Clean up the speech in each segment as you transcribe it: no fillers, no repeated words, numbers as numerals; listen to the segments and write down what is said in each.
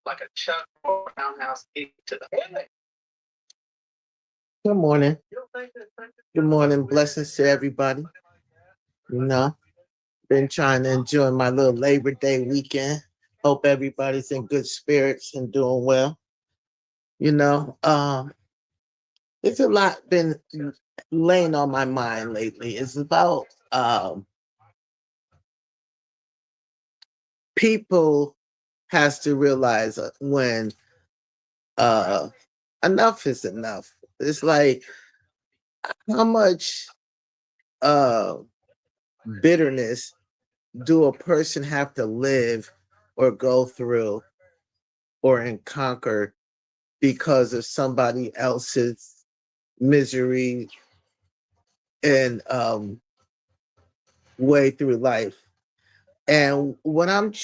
like a Chuck or townhouse to the Good morning. Good morning. Blessings to everybody. You know, been trying to enjoy my little Labor Day weekend. Hope everybody's in good spirits and doing well. You know, it's a lot been laying on my mind lately. It's about people has to realize when uh enough is enough. It's like how much uh bitterness do a person have to live or go through or conquer because of somebody else's misery and way through life? And what I'm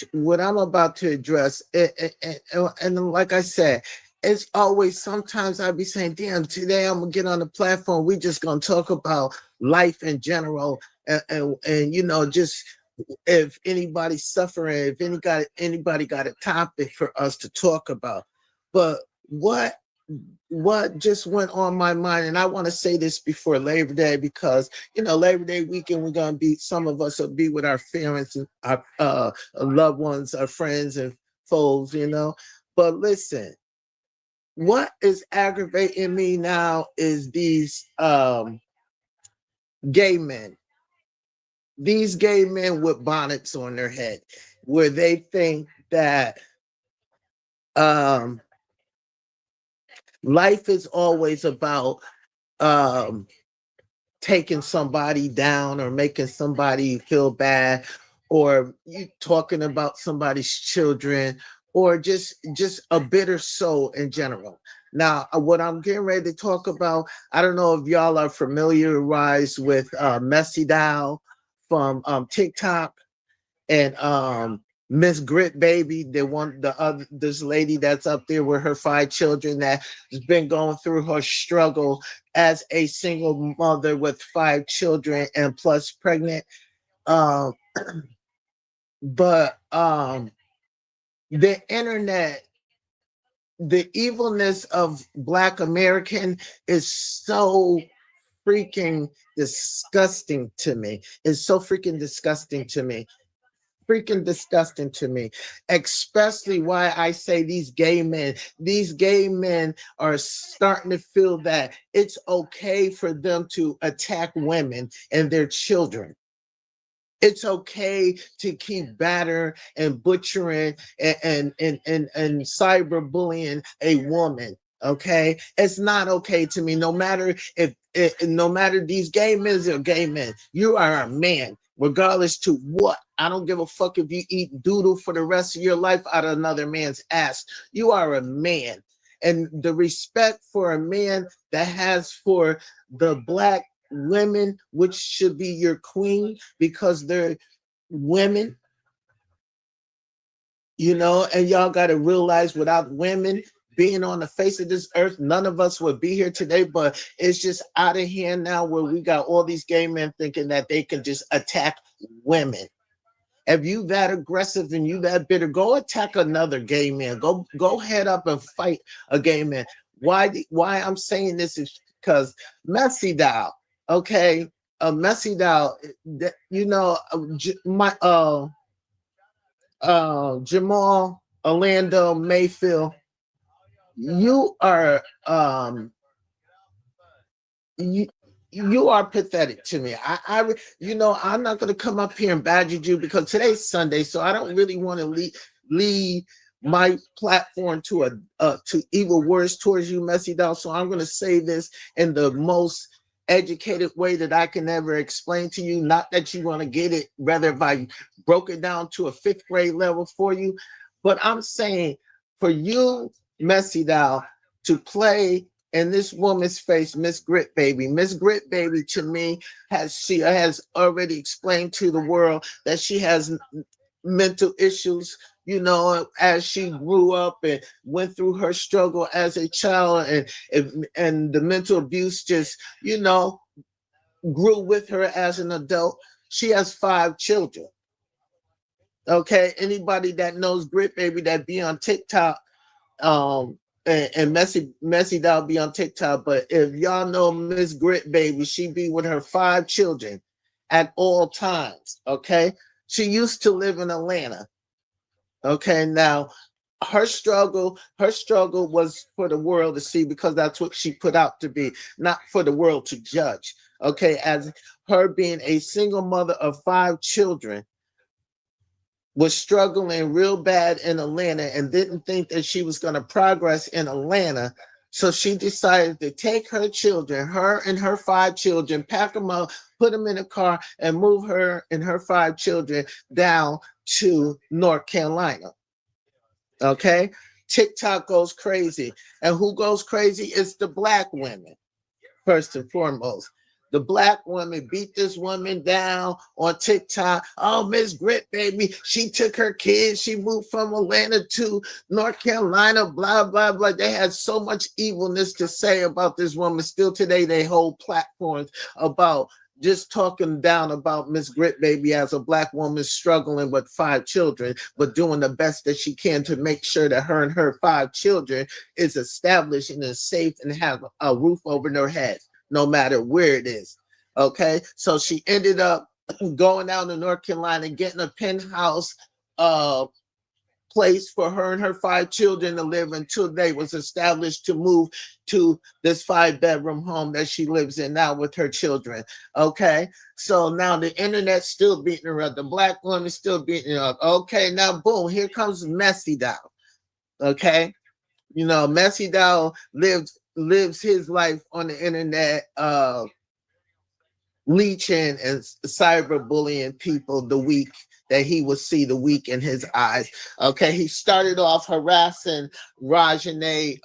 about to address, and like I said, it's always sometimes I'll be saying, "Damn, today I'm gonna get on the platform. We just gonna talk about life in general, and just if anybody's suffering, if anybody got a topic for us to talk about." But what just went on my mind, and I want to say this before Labor Day, because Labor Day weekend we're gonna be, some of us will be with our parents and our loved ones, our friends and foes, But listen, what is aggravating me now is these gay men, these gay men with bonnets on their head, where they think that um life is always about um taking somebody down or making somebody feel bad, or you talking about somebody's children, or just a bitter soul in general. Now, what I'm getting ready to talk about, I don't know if y'all are familiarized with Messy Dow from TikTok, and Miss Grit Baby, the other, this lady that's up there with her 5 children that has been going through her struggle as a single mother with 5 children and plus pregnant. Um, but the internet, the evilness of Black American is so freaking disgusting to me. It's so freaking disgusting to me, freaking disgusting to me. Especially why I say these gay men are starting to feel that it's okay for them to attack women and their children. It's okay to keep batter and butchering and cyberbullying a woman. Okay, it's not okay to me. No matter no matter these gay men are gay men, you are a man, regardless to what. I don't give a fuck if you eat doodle for the rest of your life out of another man's ass. You are a man, and the respect for a man that has for the Black women, which should be your queen because they're women, and y'all got to realize without women being on the face of this earth, none of us would be here today. But it's just out of hand now where we got all these gay men thinking that they can just attack women. If you that aggressive and you that bitter, go attack another gay man. Go head up and fight a gay man. Why I'm saying this is because Messy Doll, okay, Messy Doll, my Jamal Orlando Mayfield, you are you you are pathetic to me. I'm not going to come up here and badger you because today's Sunday, so I don't really want to lead my platform to to evil words towards you, Messy Doll. So I'm going to say this in the most educated way that I can ever explain to you. Not that you want to get it, rather if I broke it down to a fifth grade level for you. But I'm saying for you, Messy Doll, to play in this woman's face, Miss Grit Baby. Miss Grit Baby to me she has already explained to the world that she has mental issues, as she grew up and went through her struggle as a child, and the mental abuse just, grew with her as an adult. She has 5 children. Okay, anybody that knows Grit Baby that be on TikTok And Messy Doll be on TikTok. But if y'all know Miss Grit Baby, she be with her 5 children at all times. Okay, she used to live in Atlanta. Okay, now her struggle was for the world to see because that's what she put out to be, not for the world to judge. Okay, as her being a single mother of 5 children, was struggling real bad in Atlanta and didn't think that she was going to progress in Atlanta. So she decided to take her children, her and her 5 children, pack them up, put them in a car, and move her and her 5 children down to North Carolina. Okay. TikTok goes crazy. And who goes crazy? It's the black women, first and foremost. The black woman beat this woman down on TikTok. Oh, Miss Grit Baby, she took her kids. She moved from Atlanta to North Carolina, blah, blah, blah. They had so much evilness to say about this woman. Still today, they hold platforms about just talking down about Miss Grit Baby as a black woman struggling with 5 children, but doing the best that she can to make sure that her and her 5 children is established and is safe and have a roof over their heads, no matter where it is. Okay, so she ended up going down to North Carolina, getting a penthouse place for her and her 5 children to live until they was established to move to this 5-bedroom home that she lives in now with her children. Okay, so now the internet's still beating her up. The black woman still beating her up. Okay, now boom, here comes Messy Doll. Okay, you know, Messy Doll lives his life on the internet, leeching and cyberbullying people the weak that he would see the weak in his eyes. Okay, he started off harassing Rajane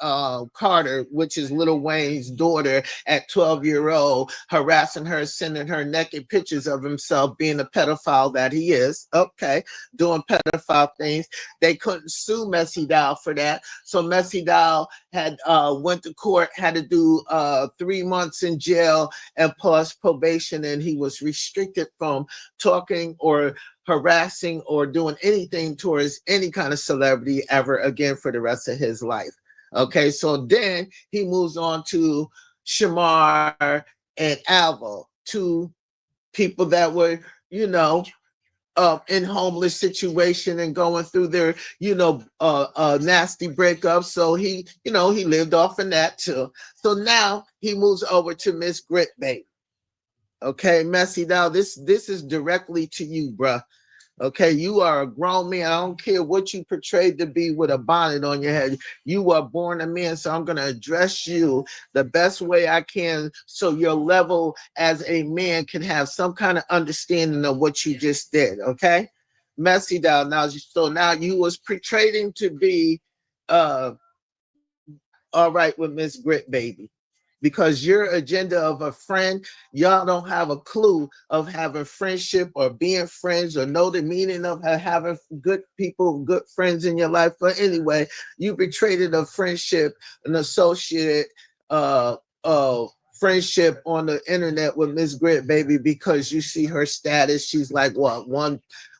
Carter, which is Lil Wayne's daughter, at 12-year-old, harassing her, sending her naked pictures of himself being a pedophile that he is. Okay, doing pedophile things. They couldn't sue Messy Doll for that, so Messy Doll had went to court, had to do 3 months in jail and plus probation, and he was restricted from talking or harassing or doing anything towards any kind of celebrity ever again for the rest of his life. Okay, so then he moves on to Shamar and Alvo, 2 people that were, you know, in homeless situation and going through their, nasty breakups. So he, he lived off of that too. So now he moves over to Miss Grit Baby. Okay, Messy Doll, this is directly to you, bruh. Okay, you are a grown man. I don't care what you portrayed to be with a bonnet on your head. You are born a man, so I'm going to address you the best way I can so your level as a man can have some kind of understanding of what you just did, okay? Messy Doll, now you was portraying to be all right with Miss Grit Baby, because your agenda of a friend, y'all don't have a clue of having friendship or being friends or know the meaning of having good people, good friends in your life. But anyway, you betrayed a friendship, an associate, friendship on the internet with Miss Grit Baby because you see her status. She's like what,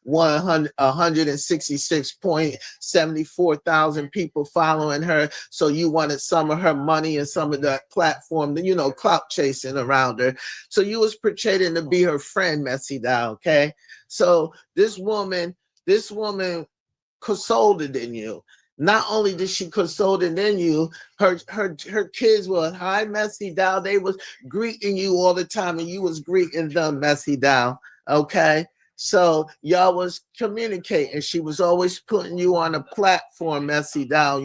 166.74 thousand people following her. So you wanted some of her money and some of that platform, clout chasing around her. So you was pretending to be her friend, Messy Doll. Okay. So this woman consoled it in you. Not only did she console it in you, her kids were, hi, Messy Doll. They was greeting you all the time, and you was greeting them, Messy Doll. Okay. So y'all was communicating. She was always putting you on a platform, Messy Doll,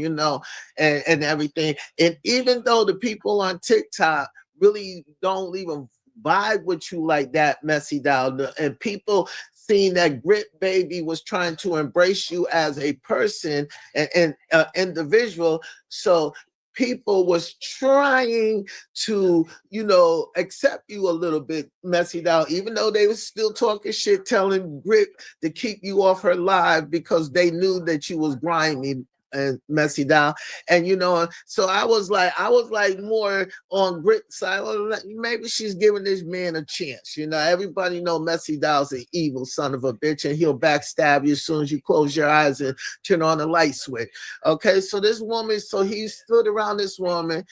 and everything. And even though the people on TikTok really don't even vibe with you like that, Messy Doll, and people seeing that Grit Baby was trying to embrace you as a person and individual. So people was trying to, accept you a little bit, Messy Doll, even though they was still talking shit, telling Grit to keep you off her live because they knew that you was grimy, and Messy Doll. And so I was like more on Grit side. Maybe she's giving this man a chance. Everybody know Messy Doll's an evil son of a bitch, and he'll backstab you as soon as you close your eyes and turn on the light switch. Okay, so this woman, so he stood around this woman,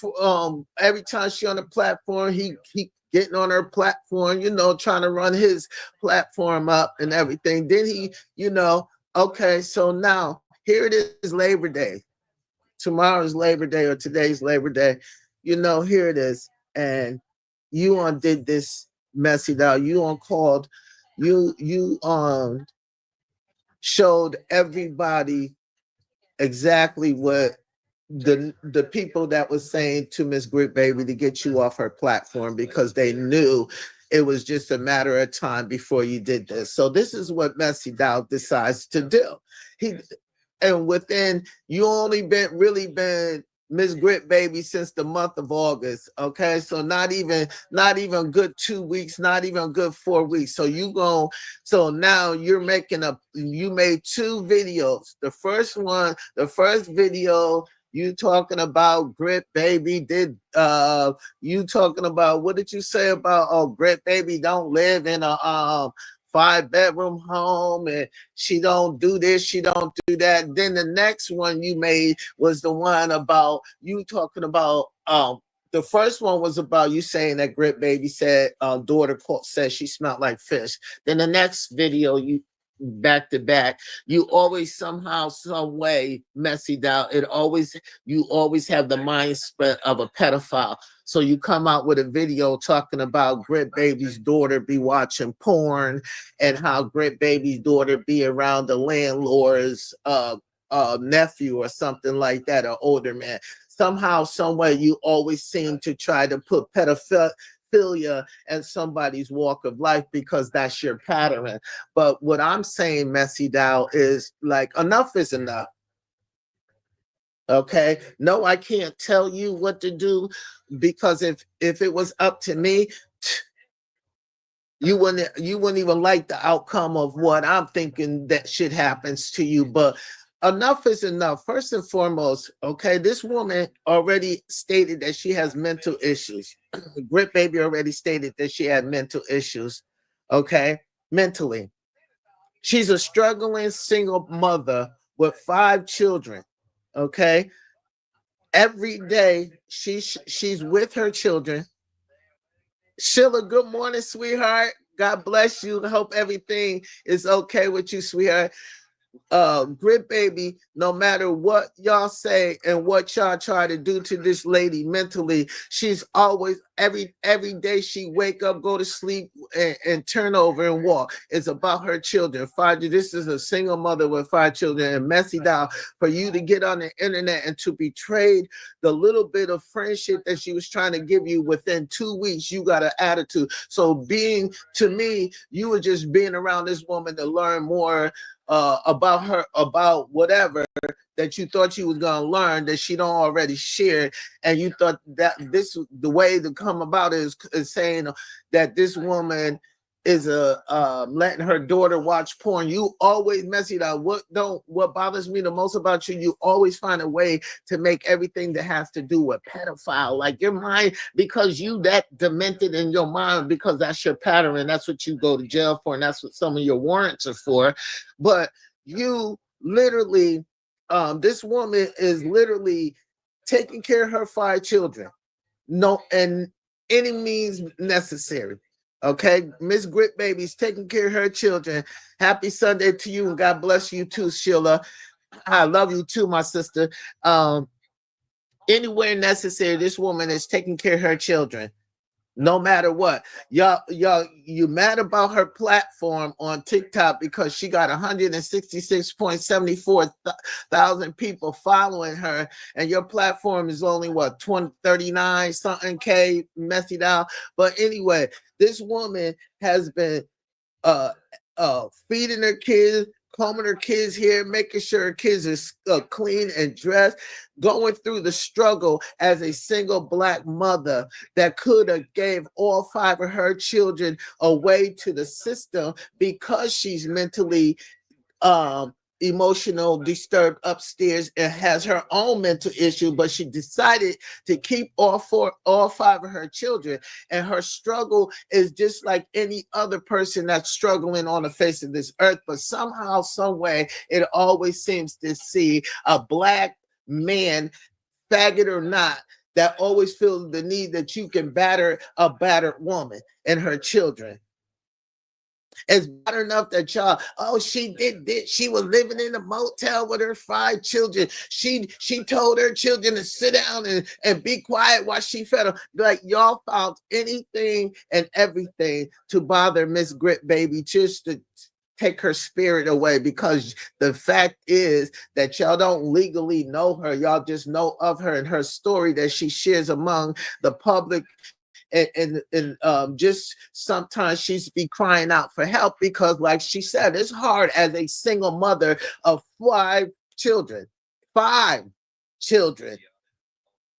for, every time she on the platform, he getting on her platform, trying to run his platform up and everything. Then okay, so now here it is, Labor Day. Tomorrow's Labor Day or today's Labor Day. Here it is. And you did this Messy Doll. You called, you showed everybody exactly what the people that was saying to Miss Grit Baby to get you off her platform, because they knew it was just a matter of time before you did this. So this is what Messy Doll decides to do. And within, you only been Miss Grit Baby since the month of August. Okay, so not even good 2 weeks, not even good 4 weeks. So now you made 2 videos. The first video, you talking about Grit Baby did you talking about, what did you say about Grit Baby don't live in a 5-bedroom home, and she don't do this, she don't do that. Then the next one you made was the one about you talking about the first one was about you saying that Grit Baby said daughter said she smelled like fish. Then the next video, you back to back, you always somehow, some way, Messy Doll, you always have the mindset of a pedophile. So you come out with a video talking about Grit Baby's daughter be watching porn, and how Grit Baby's daughter be around the landlord's nephew or something like that, or older man. Somehow, some way, you always seem to try to put pedophilia and somebody's walk of life, because that's your pattern. But what I'm saying, Messy Doll, is like, enough is enough. Okay, no, I can't tell you what to do, because if it was up to me, you wouldn't even like the outcome of what I'm thinking that shit happens to you. But enough is enough. First and foremost, okay, this woman already stated that she has mental issues. Grit Baby already stated that she had mental issues, okay, mentally. She's a struggling single mother with 5 children, okay. Every day she's with her children. Sheila, good morning, sweetheart. God bless you. I hope everything is okay with you, sweetheart. Grit Baby, no matter what y'all say and what y'all try to do to this lady mentally, she's always, every day she wake up, go to sleep, and turn over and walk. It's about her children. This is a single mother with 5 children. And Messy Doll, for you to get on the internet and to betray the little bit of friendship that she was trying to give you within 2 weeks, you got an attitude. So to me, you were just being around this woman to learn more about her, about whatever that you thought you was gonna learn that she don't already share, and you thought that the way to come about is saying that this woman is letting her daughter watch porn. You always, Messy Doll, what bothers me the most about you, you always find a way to make everything that has to do with pedophile, like your mind, because you that demented in your mind, because that's your pattern, and that's what you go to jail for, and that's what some of your warrants are for. But you literally, this woman is literally taking care of her 5 children, no, and any means necessary. Okay, Miss Grit Baby's taking care of her children. Happy Sunday to you, and God bless you too, Sheila. I love you too, my sister. Anywhere necessary, this woman is taking care of her children, no matter what. Y'all, you mad about her platform on TikTok because she got 166.74 thousand people following her, and your platform is only what, 39 something K, Messy Doll. But anyway, this woman has been feeding her kids, combing her kids' hair, making sure her kids are clean and dressed, going through the struggle as a single Black mother that could have gave all 5 of her children away to the system because she's mentally emotional disturbed upstairs and has her own mental issue, but she decided to keep all five of her children. And her struggle is just like any other person that's struggling on the face of this earth. But somehow, some way, it always seems to see a black man, faggot or not, that always feels the need that you can batter a battered woman and her children. It's bad enough that y'all, oh, she did this. She was living in a motel with her 5 children. She told her children to sit down and be quiet while she fed them. Like, y'all found anything and everything to bother Miss Grit Baby, just to take her spirit away, because the fact is that y'all don't legally know her. Y'all just know of her and her story that she shares among the public. And just sometimes she's be crying out for help, because like she said, it's hard as a single mother of 5 children, 5 children,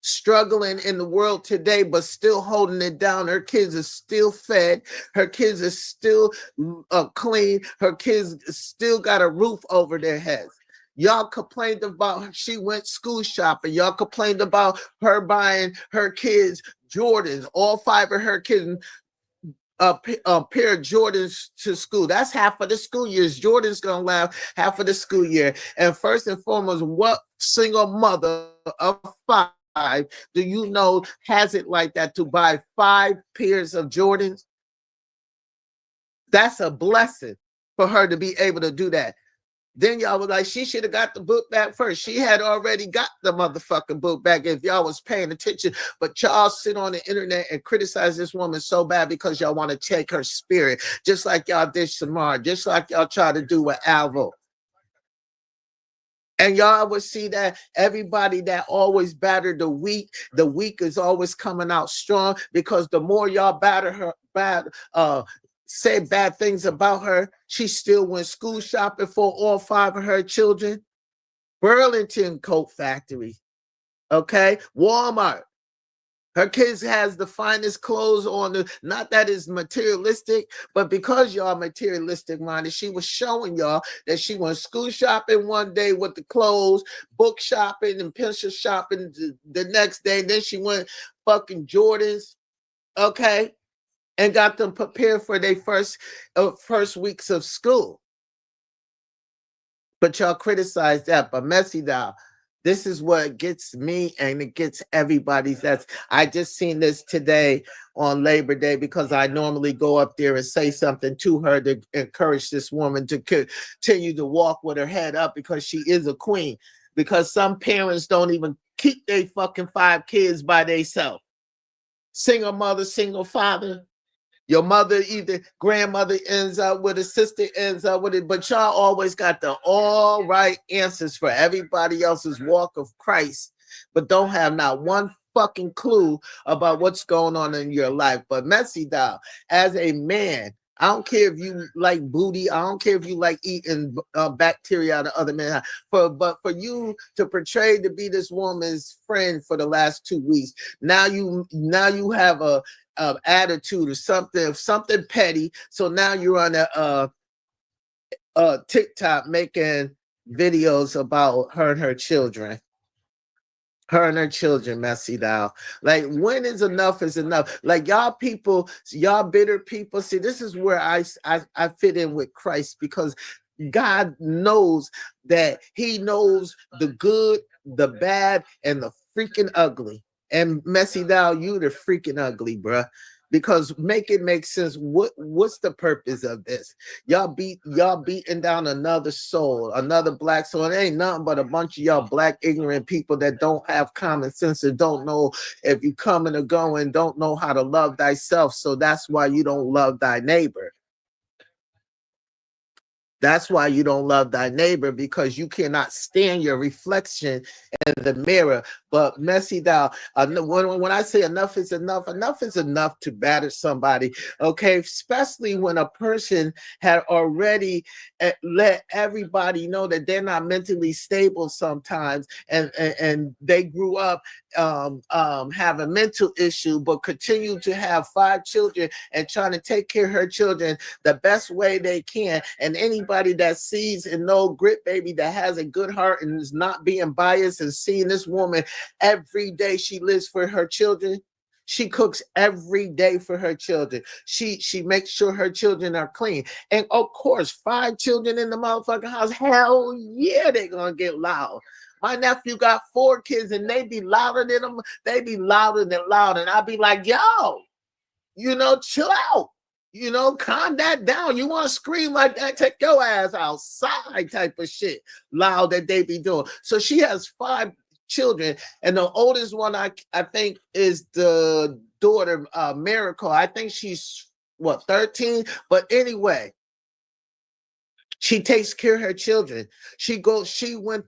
struggling in the world today, but still holding it down. Her kids are still fed. Her kids are still clean. Her kids still got a roof over their heads. Y'all complained about she went school shopping. Y'all complained about her buying her kids Jordans, all 5 of her kids a pair of Jordans to school. That's half of the school year. Jordan's gonna last half of the school year. And first and foremost, what single mother of 5 do you know has it like that, to buy 5 pairs of Jordans? That's a blessing for her to be able to do that. Then y'all was like, she should have got the book back first. She had already got the motherfucking book back if y'all was paying attention. But y'all sit on the internet and criticize this woman so bad because y'all want to take her spirit, just like y'all did Samar, just like y'all try to do with Alvo. And y'all would see that everybody that always battered the weak is always coming out strong, because the more y'all batter her, say bad things about her, she still went school shopping for all 5 of her children. Burlington Coat Factory, okay, Walmart. Her kids has the finest clothes on. Not that it's materialistic, but because y'all materialistic minded, she was showing y'all that she went school shopping one day with the clothes, book shopping and pencil shopping the next day. Then she went fucking Jordans, okay, and got them prepared for their first weeks of school. But y'all criticize that. But Messy Doll, this is what gets me, and it gets everybody's. I just seen this today on Labor Day, because I normally go up there and say something to her to encourage this woman to continue to walk with her head up, because she is a queen. Because some parents don't even keep their fucking 5 kids by themselves. Single mother, single father. Your mother, either grandmother ends up with it, sister ends up with it, but y'all always got the all right answers for everybody else's walk of Christ, but don't have not one fucking clue about what's going on in your life. But Messy Doll, as a man, I don't care if you like booty. I don't care if you like eating bacteria out of other men. But for you to portray to be this woman's friend for the last 2 weeks, now you have a attitude or something petty. So now you're on a TikTok making videos about her and her children. Her and her children, Messy Doll. Like, when is enough is enough? Like, y'all people, y'all bitter people. See, this is where I fit in with Christ, because God knows that He knows the good, the bad, and the freaking ugly. And Messy Doll, you the freaking ugly, bruh. Because make it make sense. What's the purpose of this? Y'all beating down another soul, another black soul. It ain't nothing but a bunch of y'all black ignorant people that don't have common sense and don't know if you coming or going, don't know how to love thyself. So that's why you don't love thy neighbor. That's why you don't love thy neighbor, because you cannot stand your reflection in the mirror. But Messy Doll, when I say enough is enough is enough to batter somebody, okay? Especially when a person had already let everybody know that they're not mentally stable sometimes, and they grew up have a mental issue, but continue to have 5 children and trying to take care of her children the best way they can. And any everybody that sees and know Grit Baby that has a good heart and is not being biased and seeing this woman every day she lives for her children. She cooks every day for her children. She makes sure her children are clean. And of course, 5 children in the motherfucking house, hell yeah, they're gonna get loud. My nephew got 4 kids and they be louder than them. They be louder than loud. And I be like, yo, chill out. Calm that down. You want to scream like that? Take your ass outside type of shit. Loud that they be doing. So she has 5 children, and the oldest one I think is the daughter, Miracle. I think she's 13. But anyway, she takes care of her children. She went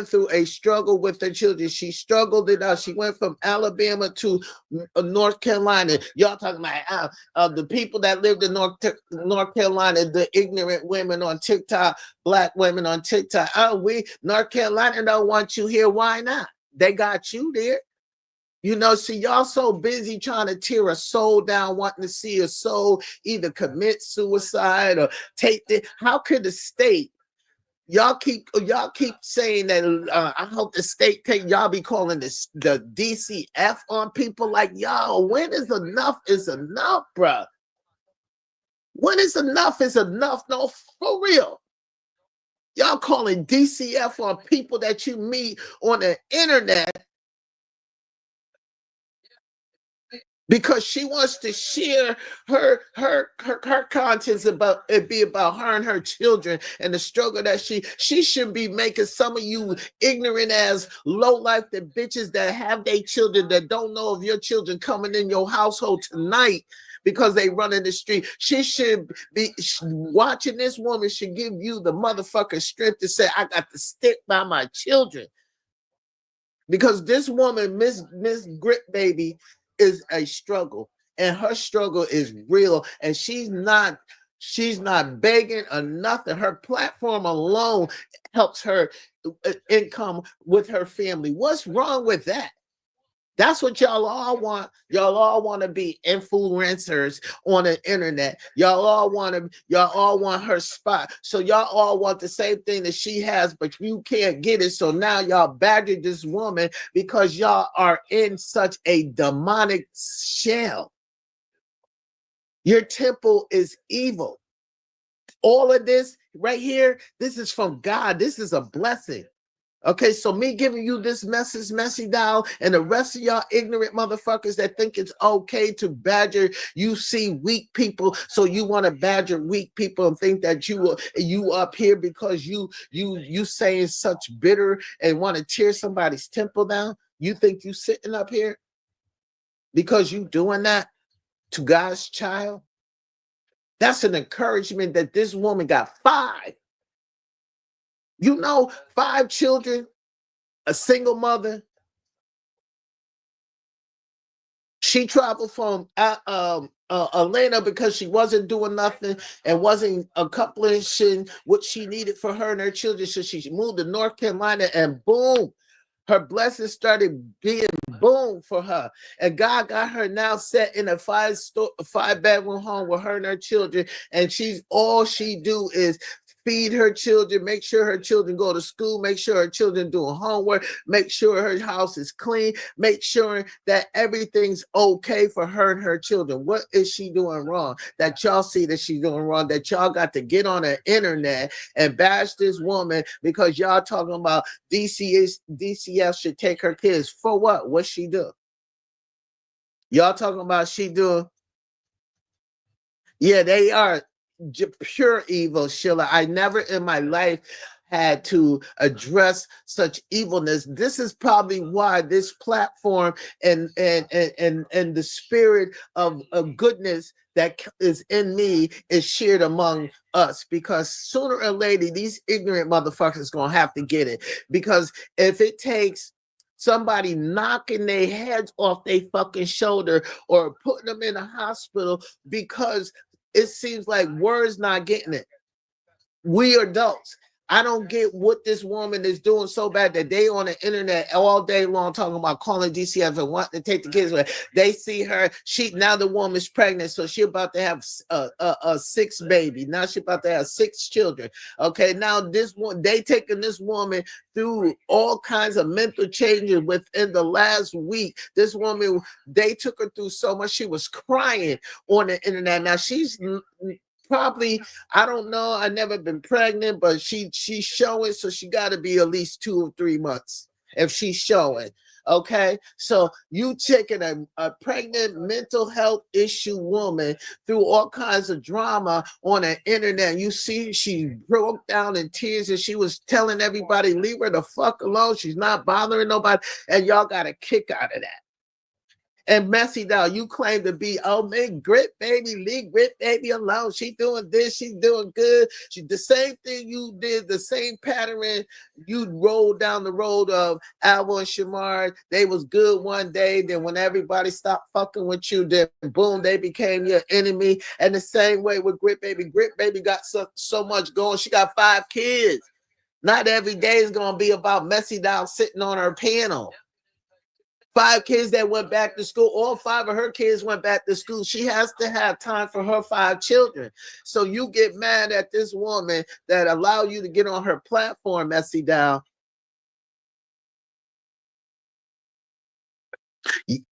through a struggle with her children. She struggled it out. She went from Alabama to North Carolina. Y'all talking about the people that lived in North Carolina, the ignorant women on TikTok, black women on TikTok. North Carolina don't want you here. Why not? They got you there. See, y'all so busy trying to tear a soul down, wanting to see a soul either commit suicide or take it. How could the state? Y'all keep saying that. I hope the state take. Y'all be calling this the DCF on people like y'all. When is enough? Is enough, bruh? When is enough? Is enough? No, for real. Y'all calling DCF on people that you meet on the internet. Because she wants to share her contents about it, be about her and her children and the struggle that she should be making. Some of you ignorant as low life the bitches that have their children that don't know of your children coming in your household tonight because they run in the street. She should be watching this woman should give you the motherfucking strength to say, I got to stick by my children. Because this woman, Miss Grit Baby, is a struggle, and her struggle is real, and she's not begging or nothing. Her platform alone helps her income with her family. What's wrong with that? That's what y'all all want. Y'all all want to be influencers on the internet. Y'all all want her spot. So y'all all want the same thing that she has, but you can't get it. So now y'all badger this woman because y'all are in such a demonic shell. Your temple is evil. All of this right here, this is from God. This is a blessing. Okay, so me giving you this message, Messy Doll, and the rest of y'all ignorant motherfuckers that think it's okay to badger, you see weak people, so you want to badger weak people and think that you up here because you saying such bitter and want to tear somebody's temple down. You think you sitting up here because you doing that to God's child? That's an encouragement that this woman got 5. 5 children, a single mother. She traveled from Atlanta because she wasn't doing nothing and wasn't accomplishing what she needed for her and her children. So she moved to North Carolina, and boom, her blessings started being boom for her. And God got her now set in a 5-bedroom home with her and her children. And all she do is feed her children, make sure her children go to school, make sure her children doing homework, make sure her house is clean, make sure that everything's okay for her and her children. What is she doing wrong that y'all see that she's doing wrong, that y'all got to get on the internet and bash this woman because y'all talking about DCF should take her kids? For what? What she do? Y'all talking about she doing? Yeah, they are pure evil, Sheila. I never in my life had to address such evilness. This is probably why this platform and the spirit of goodness that is in me is shared among us, because sooner or later these ignorant motherfuckers gonna have to get it. Because if it takes somebody knocking their heads off their fucking shoulder or putting them in a hospital because it seems like words not getting it. We adults. I don't get what this woman is doing so bad that they on the internet all day long talking about calling DCF and wanting to take the kids away. They see her. Now the woman's pregnant, so she about to have a sixth baby. Now she about to have 6 children. Okay, now this one, they taking this woman through all kinds of mental changes within the last week. This woman, they took her through so much. She was crying on the internet. Now she's probably, I don't know, I never been pregnant, but she's showing, so she got to be at least 2 or 3 months if she's showing. Okay, so you taking a pregnant mental health issue woman through all kinds of drama on the internet. You see she broke down in tears and she was telling everybody, leave her the fuck alone, she's not bothering nobody, and y'all got a kick out of that. And Messy Doll, you claim to be, oh man, Grit Baby, leave Grit Baby alone. She doing this, she doing good. She the same thing you did, the same pattern you rolled down the road of Alva and Shamar. They was good one day, then when everybody stopped fucking with you, then boom, they became your enemy. And the same way with Grit Baby got so much going. She got 5 kids. Not every day is gonna be about Messy Doll sitting on her panel. 5 kids that went back to school. All 5 of her kids went back to school. She has to have time for her 5 children. So you get mad at this woman that allowed you to get on her platform, Messy Doll.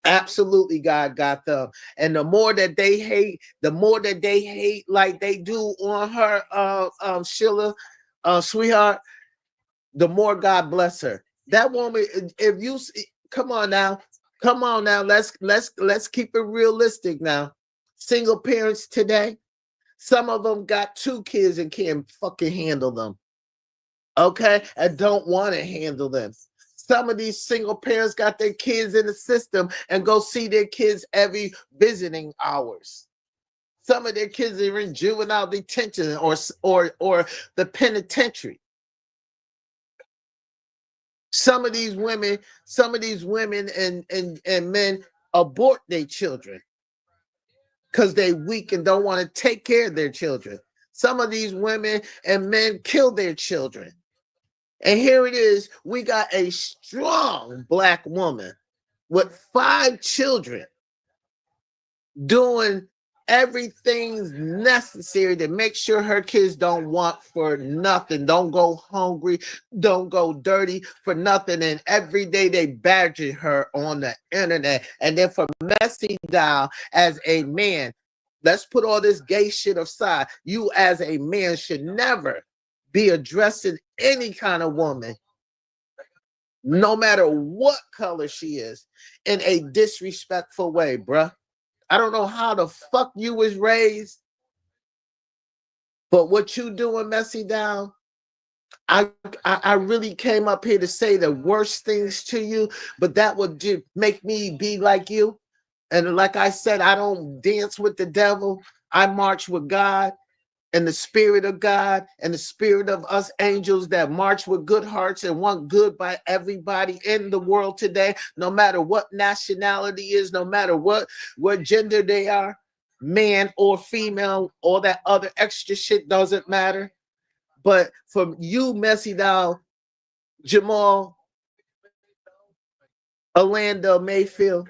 Absolutely, God got them. And the more that they hate, like they do on her, Sheila, sweetheart, the more God bless her. That woman, if you come on now, let's keep it realistic now. Single parents today, some of them got 2 kids and can't fucking handle them. Okay, and don't want to handle them. Some of these single parents got their kids in the system and go see their kids every visiting hours. Some of their kids are in juvenile detention or the penitentiary. Some of these women and men abort their children because they weak and don't want to take care of their children. Some of these women and men kill their children. And here it is, we got a strong Black woman with 5 children doing everything necessary to make sure her kids don't want for nothing, don't go hungry, don't go dirty for nothing. And every day they badger her on the internet. And then for Messy Doll, as a man, let's put all this gay shit aside. You as a man should never be addressing any kind of woman, no matter what color she is, in a disrespectful way, bruh. I don't know how the fuck you was raised, but what you doing, Messy Doll, I really came up here to say the worst things to you, but that would make me be like you. And like I said, I don't dance with the devil. I march with God and the spirit of God and the spirit of us angels that march with good hearts and want good by everybody in the world today, no matter what nationality is, no matter what gender they are, man or female, all that other extra shit doesn't matter. But from you, Messy Doll, Jamal, Orlando, Mayfield,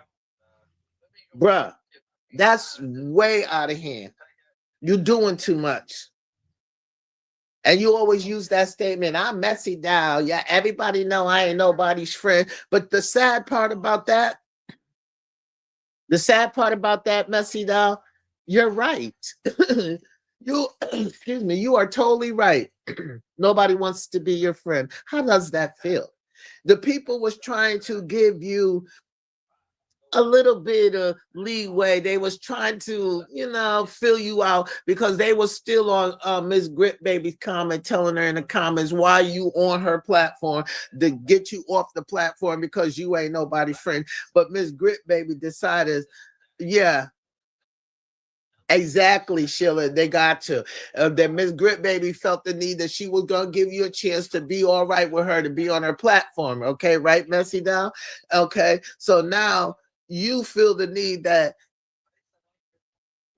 bruh, that's way out of hand. You're doing too much. And you always use that statement, I'm Messy Doll. Yeah, everybody know I ain't nobody's friend. But the sad part about that, Messy Doll, you're right. Excuse me, you are totally right. Nobody wants to be your friend. How does that feel? The people was trying to give you a little bit of leeway. They was trying to, fill you out because they was still on Miss Grit Baby's comment, telling her in the comments why you on her platform, to get you off the platform because you ain't nobody's friend. But Miss Grit Baby decided, yeah, exactly, Sheila. They got to. That Miss Grit Baby felt the need that she was gonna give you a chance to be all right with her, to be on her platform. Okay, right, Messy Doll? Okay, so now you feel the need that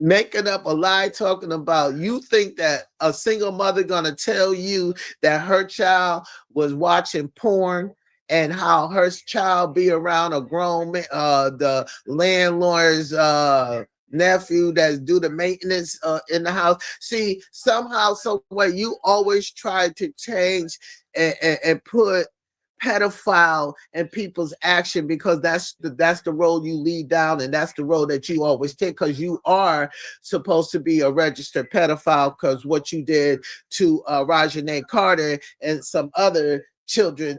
making up a lie, talking about you think that a single mother gonna tell you that her child was watching porn and how her child be around a grown man, the landlord's nephew that's do the maintenance in the house. See, somehow, some way, you always try to change and put pedophile in people's action because that's the road you lead down, and that's the road that you always take, because you are supposed to be a registered pedophile because what you did to Rajane Carter and some other children,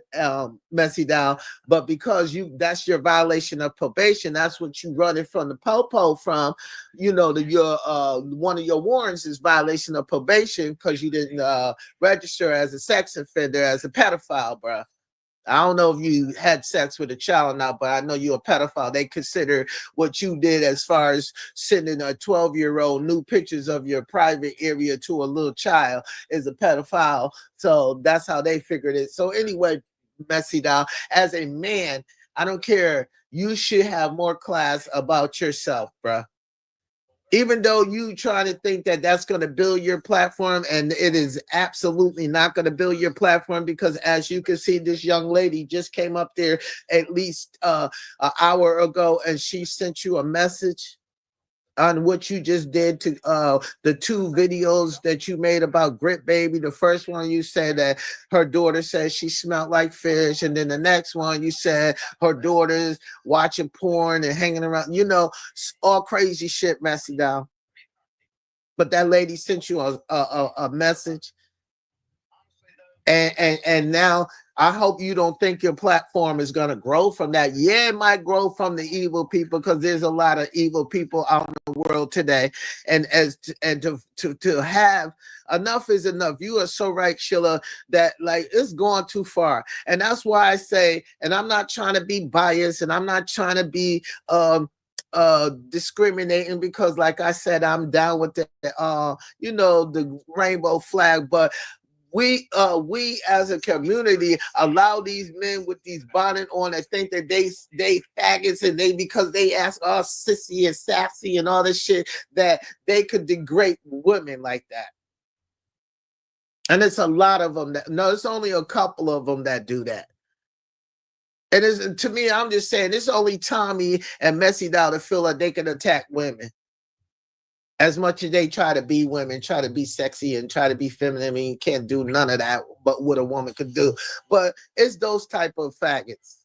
messy down. But because that's your violation of probation, that's what you running from the popo from, your one of your warrants is violation of probation because you didn't register as a sex offender, as a pedophile, bro. I don't know if you had sex with a child or not, but I know you're a pedophile. They consider what you did as far as sending a 12-year-old new pictures of your private area to a little child is a pedophile. So that's how they figured it. So anyway, messy down. As a man, I don't care. You should have more class about yourself, bruh. Even though you try to think that that's going to build your platform, and it is absolutely not going to build your platform, because as you can see, this young lady just came up there at least an hour ago, and she sent you a message on what you just did to the two videos that you made about Grit Baby. The first one, you said that her daughter said she smelled like fish, and then the next one you said her daughter's watching porn and hanging around, all crazy shit, messy down. But that lady sent you a message, and now I hope you don't think your platform is going to grow from that. Yeah, it might grow from the evil people, because there's a lot of evil people out in the world today. And to have enough is enough. You are so right, Sheila, that like it's going too far. And that's why I say, and I'm not trying to be biased, and I'm not trying to be discriminating, because like I said, I'm down with the the rainbow flag, but we as a community allow these men with these bonnet on that think that they faggots, and they, because they ask us sissy and sassy and all this shit, that they could degrade women like that. And it's a lot of them it's only a couple of them that do that. And it's, to me, I'm just saying, it's only Tommy and Messy Dow to feel like they can attack women. As much as they try to be women, try to be sexy and try to be feminine, I mean, you can't do none of that but what a woman could do. But it's those type of faggots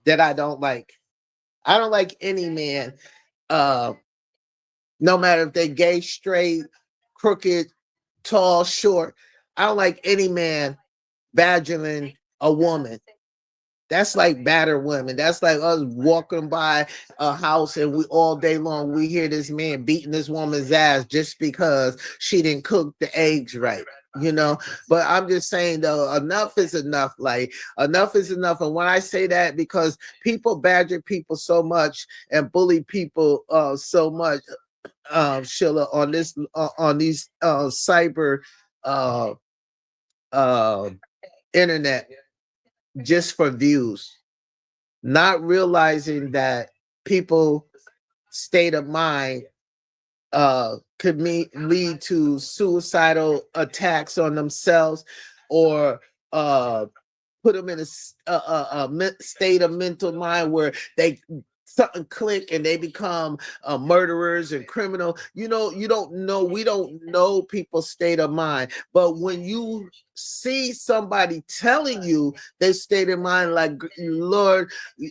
that I don't like. I don't like any man, no matter if they gay, straight, crooked, tall, short. I don't like any man badgering a woman. That's like battered women. That's like us walking by a house and we all day long we hear this man beating this woman's ass just because she didn't cook the eggs right. But I'm just saying, though, enough is enough. Like, enough is enough. And when I say that, because people badger people so much and bully people so much, Sheila, on this on these cyber internet, just for views, not realizing that people state of mind could lead to suicidal attacks on themselves, or put them in a state of mental mind where they something click and they become murderers and criminal. You don't know. We don't know people's state of mind. But when you see somebody telling you their state of mind, like, Lord,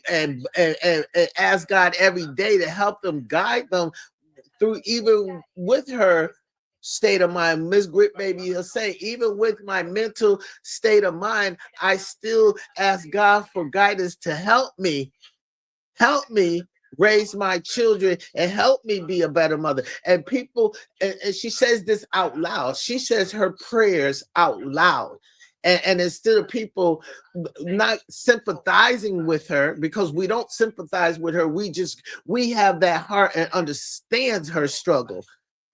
and ask God every day to help them, guide them through, even with her state of mind. Miss Grit Baby will say, even with my mental state of mind, I still ask God for guidance to help me raise my children and help me be a better mother. And people, and she says this out loud. She says her prayers out loud. And instead of people not sympathizing with her, because we don't sympathize with her, we have that heart and understands her struggle.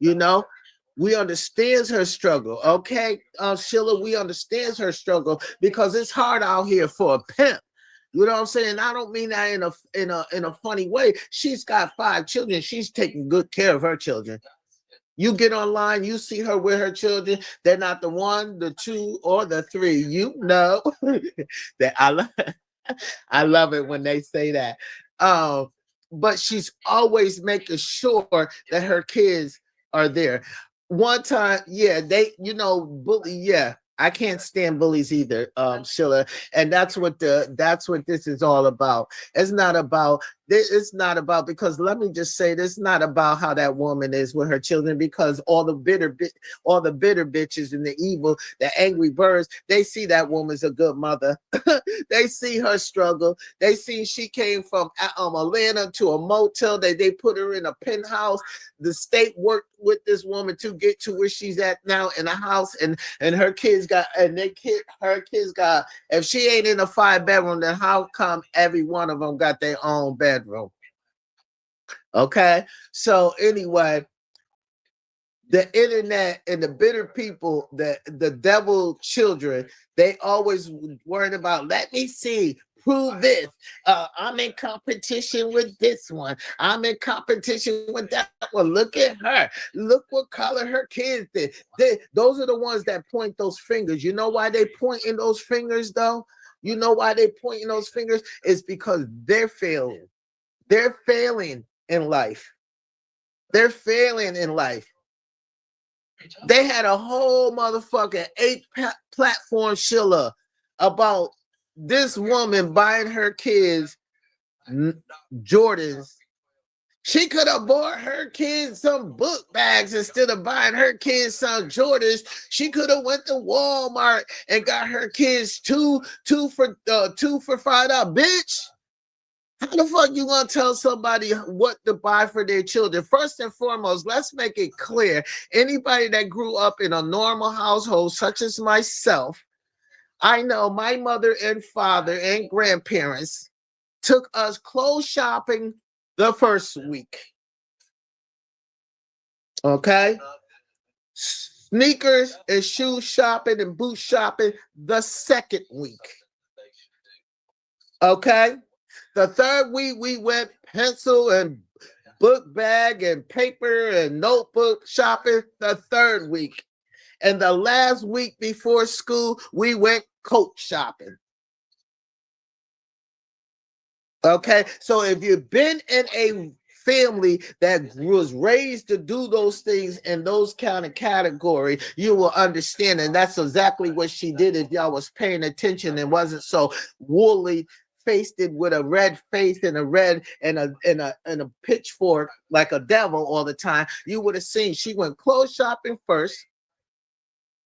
We understands her struggle. Okay, Sheila, we understands her struggle, because it's hard out here for a pimp. You know what I'm saying? I don't mean that in a funny way. She's got 5 children. She's taking good care of her children. You get online, you see her with her children. They're not the 1, the 2, or the 3. You know that I love it when they say that. But she's always making sure that her kids are there. One time, yeah, bully, yeah. I can't stand bullies either, Sheila. And that's what this is all about. It's not about because let me just say this, not about how that woman is with her children, because all the bitter bitches and the evil, the angry birds, they see that woman's a good mother. They see her struggle. They see she came from Atlanta to a motel. They put her in a penthouse. The state worked with this woman to get to where she's at now in a house, and her kids got, her kids got, if she ain't in a 5-bedroom, then how come every one of them got their own bedroom? Okay, so anyway, the internet and the bitter people, the devil children, they always worried about, let me see, prove this. I'm in competition with this one. I'm in competition with that one. Look at her. Look what color her kids did. Those are the ones that point those fingers. You know why they point in those fingers, though? You know why they point in those fingers? It's because they're failing. They're failing in life. They're failing in life. They had a whole motherfucking 8 platform Sheila about this woman buying her kids Jordans. She could have bought her kids some book bags instead of buying her kids some Jordans. She could have went to Walmart and got her kids two for $5, bitch. How the fuck you gonna tell somebody what to buy for their children? First and foremost, let's make it clear. Anybody that grew up in a normal household, such as myself, I know my mother and father and grandparents took us clothes shopping the first week. Okay? Sneakers and shoe shopping and boot shopping the second week. Okay? The third week, we went pencil and book bag and paper and notebook shopping the third week. And the last week before school, we went coat shopping. Okay, so if you've been in a family that was raised to do those things in those kind of category, you will understand. And that's exactly what she did. If y'all was paying attention and wasn't so woolly faced it with a red face and a pitchfork like a devil all the time, you would have seen she went clothes shopping first,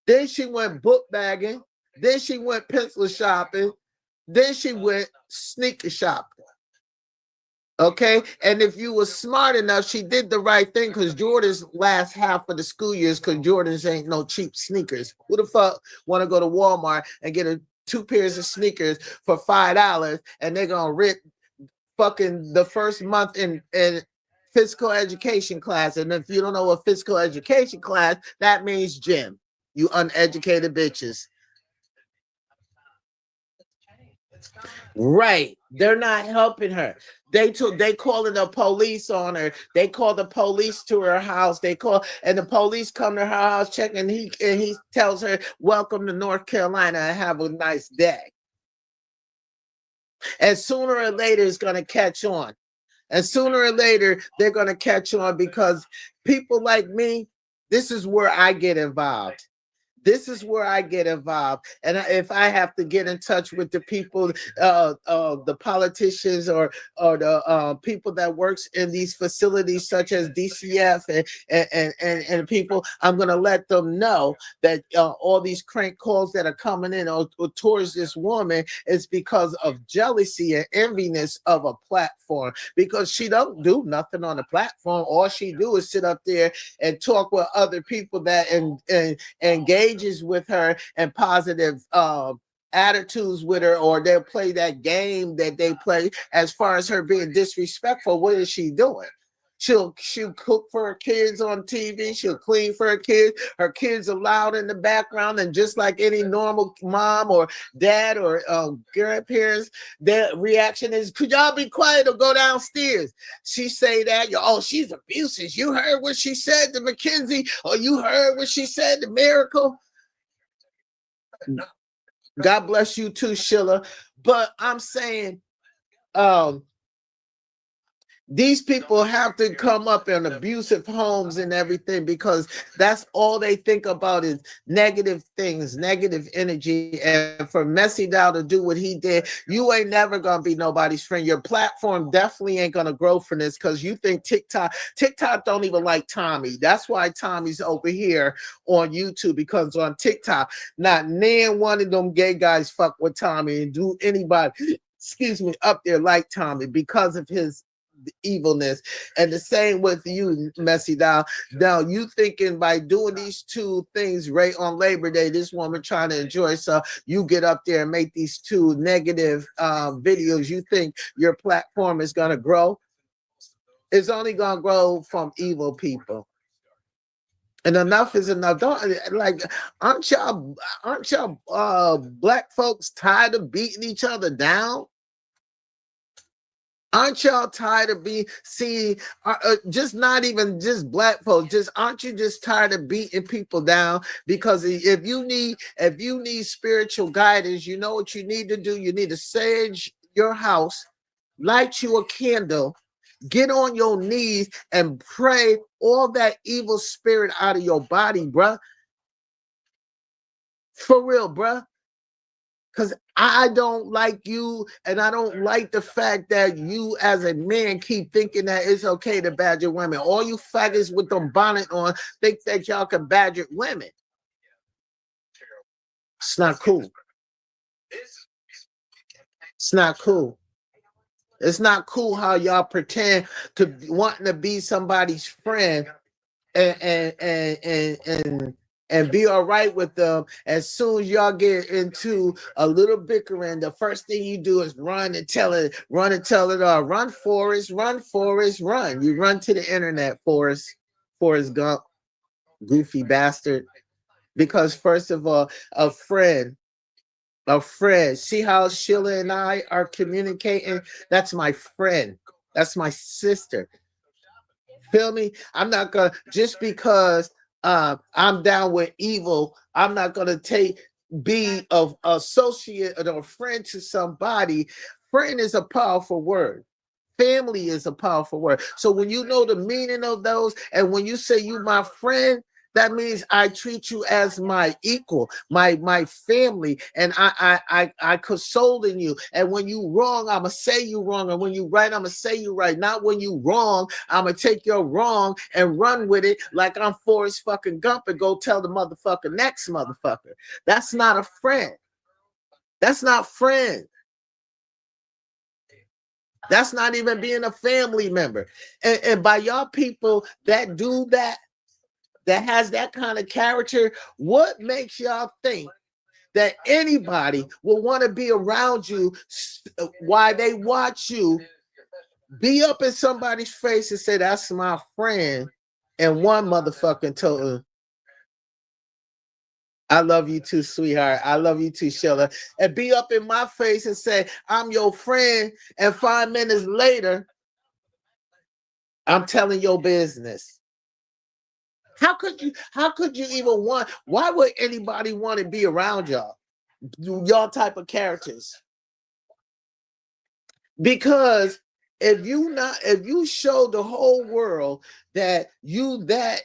then she went book bagging, then she went pencil shopping, then she went sneaker shopping. Okay, and if you were smart enough, she did the right thing, because Jordans last half of the school years, because Jordans ain't no cheap sneakers. Who the fuck want to go to Walmart and get 2 pairs of sneakers for $5, and they're gonna rip fucking the first month in physical education class? And if you don't know what physical education class, that means gym. You uneducated bitches. Right. They're not helping her. They calling the police on her. They call the police to her house. And the police come to her house, check, and he tells her, welcome to North Carolina and have a nice day. And sooner or later it's gonna catch on. And sooner or later they're gonna catch on, because people like me, this is where I get involved. This is where I get involved. And if I have to get in touch with the people, the politicians or the people that works in these facilities such as DCF and people, I'm going to let them know that all these crank calls that are coming in or towards this woman is because of jealousy and enviness of a platform, because she don't do nothing on the platform. All she do is sit up there and talk with other people that engage with her and positive attitudes with her, or they'll play that game that they play as far as her being disrespectful. What is she doing? She'll cook for her kids on TV. She'll clean for her kids. Her kids are loud in the background, and just like any normal mom or dad or grandparents, their reaction is, "Could y'all be quiet or go downstairs?" She say that, "Oh, she's abusive. You heard what she said to Mackenzie, or you heard what she said to Miracle." God bless you too, Sheila. But I'm saying, these people have to come up in abusive homes and everything, because that's all they think about is negative things, negative energy. And for Messy Dow to do what he did, you ain't never gonna be nobody's friend. Your platform definitely ain't gonna grow from this, because you think TikTok don't even like Tommy. That's why Tommy's over here on YouTube, because on TikTok, not one of them gay guys fuck with Tommy and do anybody, excuse me, up there like Tommy, because of his evilness. And the same with you, Messy Doll. Now you thinking by doing these two things right on Labor Day, this woman trying to enjoy, so you get up there and make these two negative videos, you think your platform is going to grow? It's only going to grow from evil people. And enough is enough. Don't, like, aren't y'all black folks tired of beating each other down? Aren't y'all tired of being just not even just black folks, just aren't you just tired of beating people down? Because if you need spiritual guidance, you know what you need to do? You need to sage your house, light you a candle, get on your knees and pray all that evil spirit out of your body, bruh. For real, bruh. Because I don't like you, and I don't like the fact that you as a man keep thinking that it's okay to badger women. All you faggots with them bonnet on think that y'all can badger women. It's not cool. It's not cool. It's not cool how y'all pretend to wanting to be somebody's friend and be all right with them. As soon as y'all get into a little bickering, the first thing you do is run and tell it all. Run, Forrest, run. You run to the internet, Forrest Gump, goofy bastard. Because first of all, a friend. See how Sheila and I are communicating? That's my friend. That's my sister. Feel me? I'm not gonna, just because I'm down with evil, I'm not gonna be of associate or a friend to somebody. Friend is a powerful word. Family is a powerful word. So when you know the meaning of those, and when you say you my friend, that means I treat you as my equal, my family, and I console in you. And when you wrong, I'ma say you wrong, and when you right, I'ma say you right. Not when you wrong, I'ma take your wrong and run with it like I'm Forrest fucking Gump and go tell the motherfucker next motherfucker. That's not a friend. That's not friend. That's not even being a family member. And by y'all people that do that has that kind of character, what makes y'all think that anybody will want to be around you while they watch you be up in somebody's face and say, "That's my friend," and one motherfucking told her, "I love you too, sweetheart. I love you too, Sheila," and be up in my face and say, "I'm your friend," and 5 minutes later, I'm telling your business. How could you even want? Why would anybody want to be around y'all type of characters? Because if you show the whole world that you that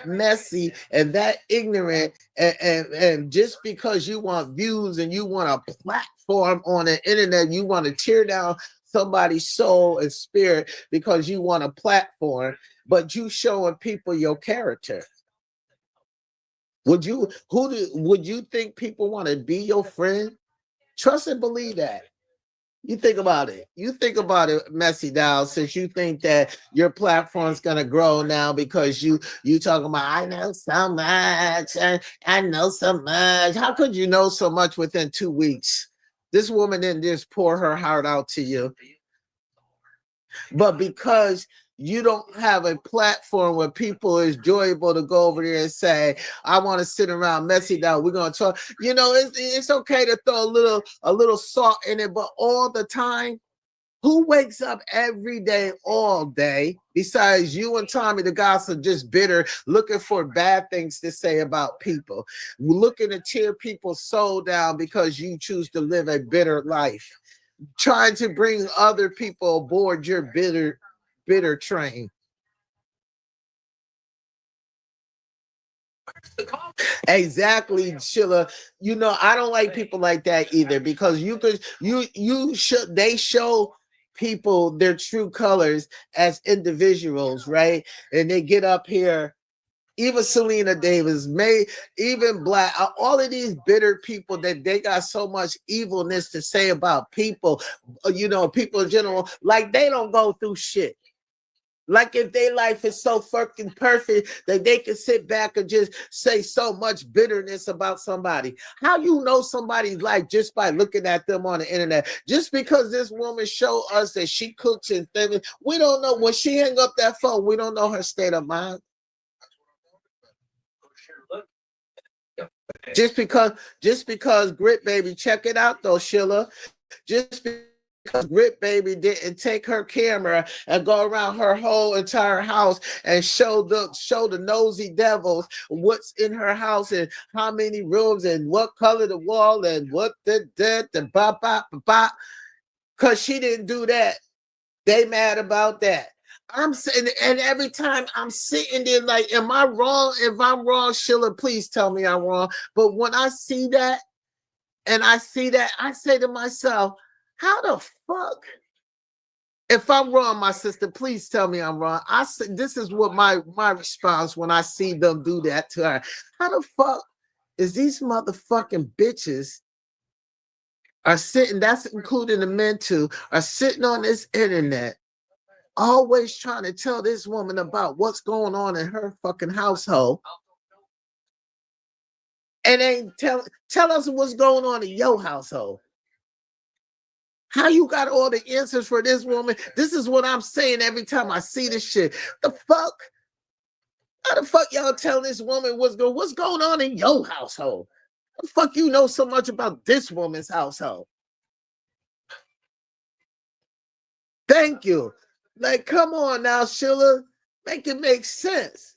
messy and that ignorant, and just because you want views and you want a platform on the internet, you want to tear down somebody's soul and spirit because you want a platform, but you showing people your character. Would you think people want to be your friend? Trust and believe that. You think about it. You think about it, Messy Doll, since you think that your platform's gonna grow now because you talking about, I know so much, I know so much. How could you know so much within 2 weeks? This woman didn't just pour her heart out to you. But because you don't have a platform where people is enjoyable to go over there and say, I want to sit around messy down. We're gonna talk. You know, it's okay to throw a little salt in it, but all the time, who wakes up every day, all day, besides you and Tommy the gossip, just bitter, looking for bad things to say about people, looking to tear people's soul down because you choose to live a bitter life, trying to bring other people aboard your bitter train. Exactly, Sheila. You know, I don't like people like that either, because you should they show people their true colors as individuals, right? And they get up here, even Selena Davis, May, even Black, all of these bitter people that they got so much evilness to say about people, you know, people in general, like they don't go through shit. Like if their life is so fucking perfect that they can sit back and just say so much bitterness about somebody. How you know somebody's life just by looking at them on the internet? Just because this woman showed us that she cooks and things, we don't know when she hang up that phone. We don't know her state of mind. Just because Grit Baby, check it out though, Sheila. Just because Grit Baby didn't take her camera and go around her whole entire house and show the nosy devils what's in her house and how many rooms and what color the wall and what the bop bop bop. Because she didn't do that. They mad about that. I'm sitting, and every time I'm sitting there, like, am I wrong? If I'm wrong, Sheila, please tell me I'm wrong. But when I see that, and I see that, I say to myself, how the fuck? If I'm wrong, my sister, please tell me I'm wrong. I say this is what my response when I see them do that to her. How the fuck is these motherfucking bitches are sitting? That's including the men too. Are sitting on this internet, always trying to tell this woman about what's going on in her fucking household, and ain't tell us what's going on in your household. How you got all the answers for this woman? This is what I'm saying every time I see this shit. The fuck? How the fuck y'all tell this woman what's going on in your household? How the fuck you know so much about this woman's household? Thank you. Like, come on now, Sheila. Make it make sense.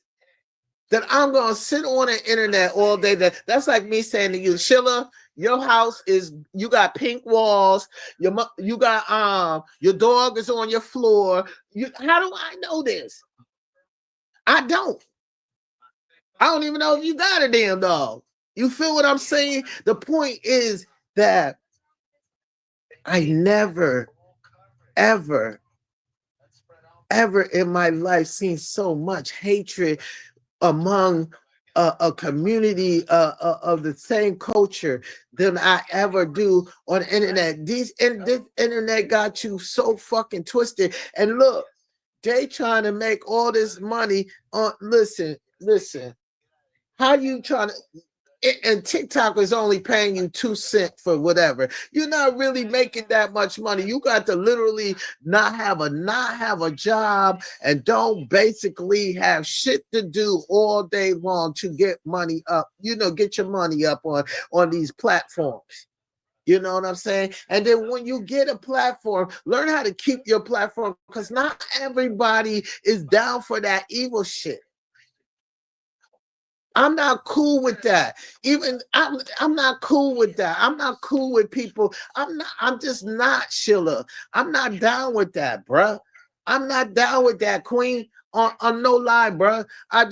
That I'm gonna sit on the internet all day. That's like me saying to you, Sheila, your house is, you got pink walls. You got your dog is on your floor. How do I know this? I don't. I don't even know if you got a damn dog. You feel what I'm saying? The point is that I never, ever, ever in my life seen so much hatred among a community of the same culture than I ever do on the internet. This internet got you so fucking twisted. And look, they trying to make all this money on. Listen. How you trying to? And TikTok is only paying you 2 cents for whatever. You're not really making that much money. You got to literally not have a job and don't basically have shit to do all day long to get money up. You know, get your money up on these platforms. You know what I'm saying? And then when you get a platform, learn how to keep your platform, because not everybody is down for that evil shit. I'm not cool with that. Even I'm not cool with that. I'm not cool with people. I'm just not, Sheila. I'm not down with that, bruh. I'm not down with that, Queen. On no lie, bruh. I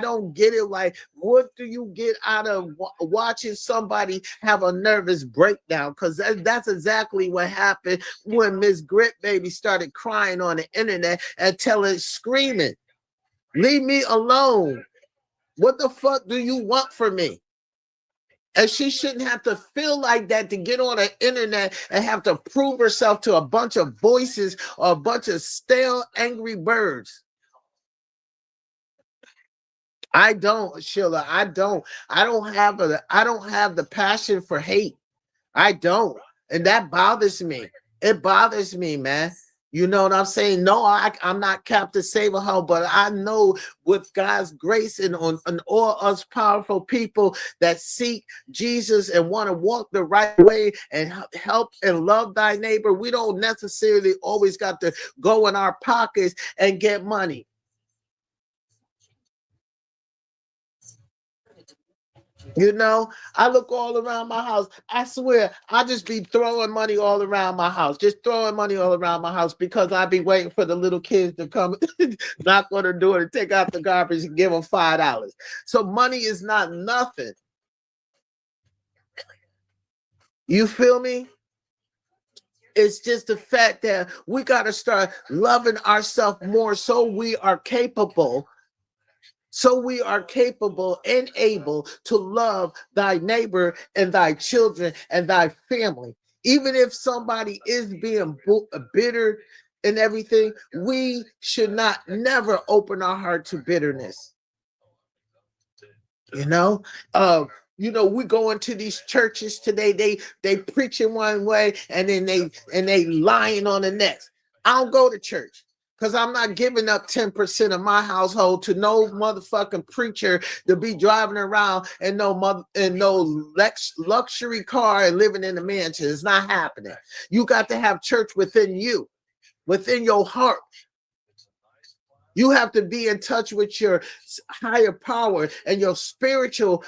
don't get it. Like, what do you get out of watching somebody have a nervous breakdown? Because that's exactly what happened when Miss Grit Baby started crying on the internet and screaming, leave me alone. What the fuck do you want from me? And she shouldn't have to feel like that to get on the internet and have to prove herself to a bunch of voices or a bunch of stale, angry birds. I don't, Sheila. I don't. I don't have the passion for hate. I don't. And that bothers me. It bothers me, man. You know what I'm saying? No, I'm not Captain Saberho, but I know with God's grace and all us powerful people that seek Jesus and want to walk the right way and help and love thy neighbor, we don't necessarily always got to go in our pockets and get money. You know, I look all around my house. I swear, I just be throwing money all around my house, just throwing money all around my house because I be waiting for the little kids to come knock on the door and take out the garbage and give them $5. So money is not nothing. You feel me? It's just the fact that we got to start loving ourselves more so we are capable. So we are capable and able to love thy neighbor and thy children and thy family. Even if somebody is being bitter and everything, we should not never open our heart to bitterness. You know, we go into these churches today. They preach in one way and then they lying on the next. I don't go to church because I'm not giving up 10% of my household to no motherfucking preacher to be driving around and no luxury car and living in a mansion. It's not happening. You got to have church within you, within your heart. You have to be in touch with your higher power and your spiritual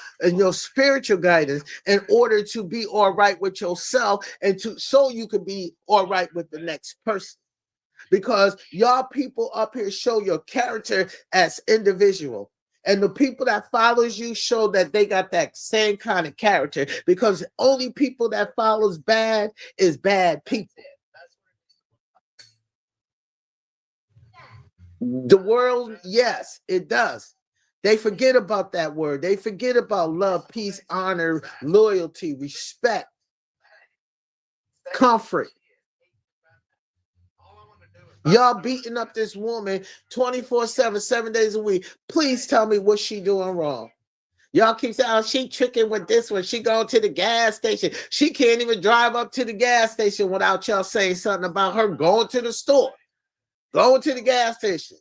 guidance in order to be all right with yourself and so you can be all right with the next person. Because y'all people up here show your character as individual. And the people that follows you show that they got that same kind of character, because only people that follows bad is bad people. The world, yes, it does. They forget about that word. They forget about love, peace, honor, loyalty, respect, comfort. Y'all beating up this woman 24/7, 7 days a week. Please tell me what she doing wrong. Y'all keep saying, oh, she tricking with this one. She going to the gas station. She can't even drive up to the gas station without y'all saying something about her going to the store, going to the gas station.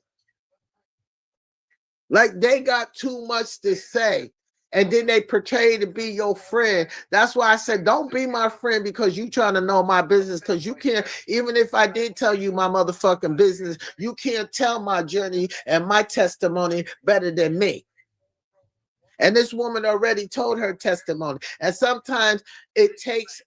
Like they got too much to say. And then they portray to be your friend. That's why I said, don't be my friend because you trying to know my business. Because you can't, even if I did tell you my motherfucking business, you can't tell my journey and my testimony better than me. And this woman already told her testimony. And sometimes it takes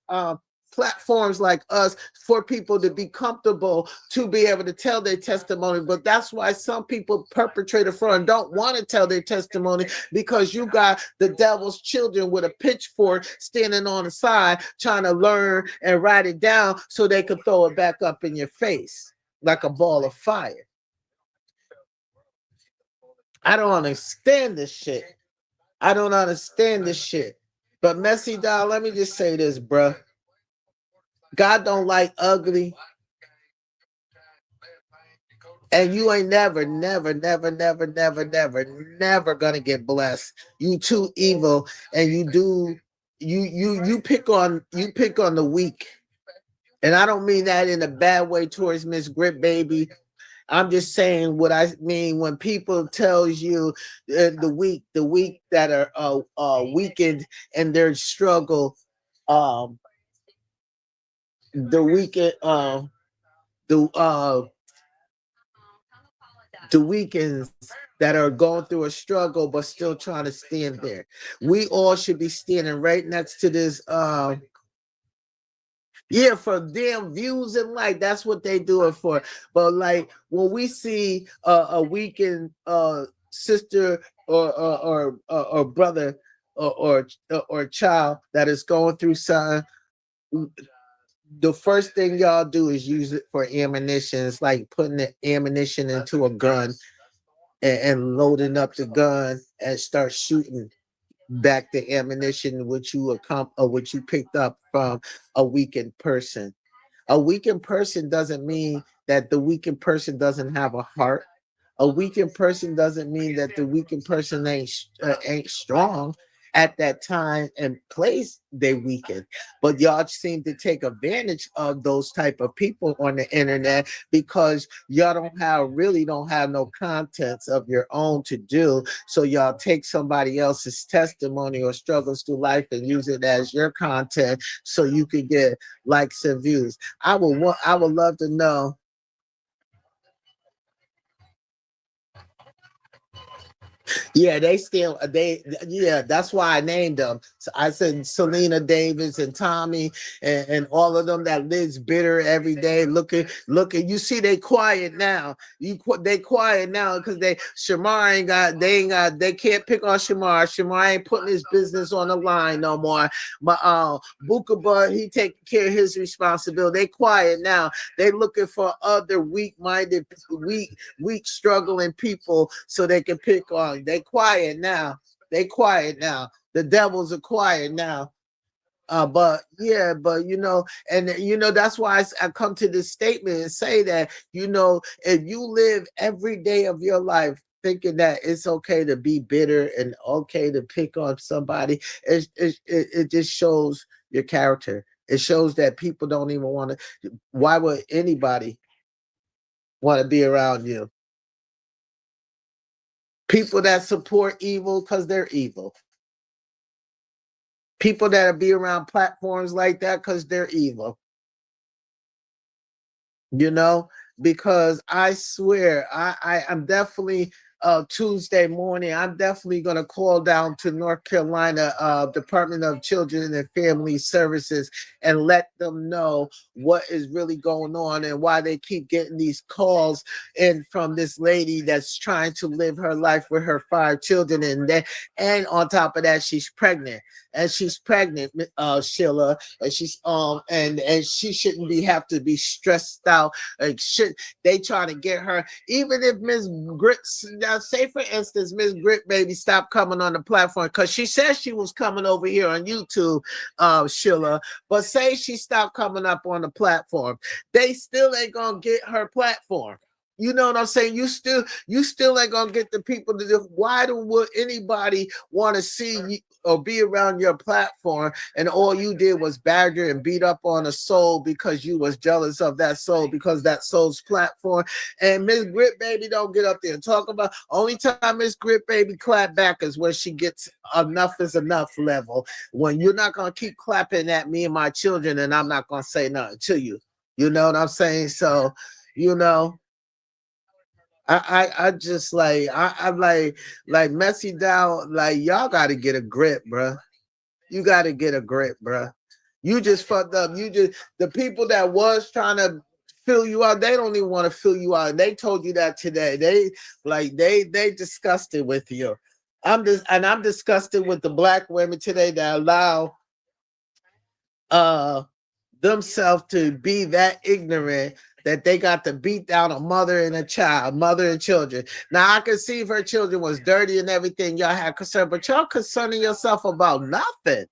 platforms like us for people to be comfortable to be able to tell their testimony. But that's why some people perpetrate a fraud and don't want to tell their testimony, because you got the devil's children with a pitchfork standing on the side trying to learn and write it down so they can throw it back up in your face like a ball of fire. I don't understand this shit. I don't understand this shit. But Messy Doll, let me just say this, bruh. God don't like ugly. And you ain't never gonna get blessed. You too evil, and you pick on the weak. And I don't mean that in a bad way towards Miss Grit Baby. I'm just saying what I mean when people tells you the weak that are weakened in their struggle, the weekend the weekends that are going through a struggle but still trying to stand there. We all should be standing right next to this for damn views and like that's what they do it for. But like when we see a weekend sister or brother or child that is going through something, the first thing y'all do is use it for ammunition. It's like putting the ammunition into a gun and loading up the gun and start shooting back the ammunition which you picked up from a weakened person. A weakened person doesn't mean that the weakened person doesn't have a heart. A weakened person doesn't mean that the weakened person ain't strong. at that time and place they weakened. But y'all seem to take advantage of those type of people on the internet because y'all don't have no contents of your own to do. So y'all take somebody else's testimony or struggles through life and use it as your content so you can get likes and views. I would love to know. Yeah, yeah, that's why I named them. So I said Selena Davis and Tommy and all of them that lives bitter every day. Looking, you see they quiet now. They quiet now because Shamar they can't pick on Shamar. Shamar ain't putting his business on the line no more. But Booker Bud, he taking care of his responsibility. They quiet now. They looking for other weak-minded, weak struggling people so they can pick on. They quiet now. They quiet now. The devils are quiet now. But yeah, but and that's why I come to this statement and say that if you live every day of your life thinking that it's okay to be bitter and okay to pick on somebody, it just shows your character. It shows that people don't even want to. Why would anybody want to be around you? People that support evil because they're evil. People that be around platforms like that because they're evil. Because I swear I'm definitely Tuesday morning, I'm definitely going to call down to North Carolina Department of Children and Family Services and let them know what is really going on and why they keep getting these calls in from this lady that's trying to live her life with her 5 children, and on top of that she's pregnant, Sheila, and she's and she shouldn't have to be stressed out. Like shit, they trying to get her. Even if Miss Grit, now say for instance, Miss Grit Baby stopped coming on the platform because she said she was coming over here on YouTube, Sheila. But say she stopped coming up on the platform, they still ain't gonna get her platform. You know what I'm saying? You still ain't gonna get the people to do. Why would anybody want to see you or be around your platform and all you did was badger and beat up on a soul because you was jealous of that soul because that soul's platform? And Miss Grit Baby don't get up there and talk about. Only time Miss Grit Baby clap back is when she gets enough is enough level. When you're not gonna keep clapping at me and my children, and I'm not gonna say nothing to you. You know what I'm saying? So, you know. I just I'm like messy down. Like y'all got to get a grip, bro. You got to get a grip, bro. You just fucked up. The people that was trying to fill you out, they don't even want to fill you out. They told you that today. They disgusted with you. I'm disgusted with the black women today that allow themselves to be that ignorant that they got to beat down a mother and a child, mother and children. Now I can see if her children was dirty and everything, y'all had concern, but y'all concerning yourself about nothing.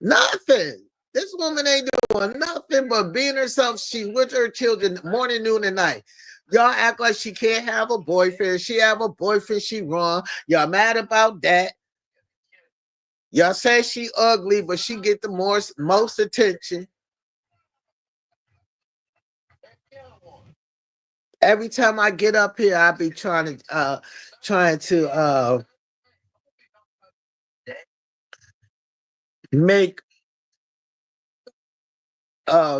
Nothing. This woman ain't doing nothing but being herself. She with her children morning, noon, and night. Y'all act like she can't have a boyfriend. She have a boyfriend, she wrong. Y'all mad about that. Y'all say she ugly, but she get the most attention. Every time I get up here, I be trying to make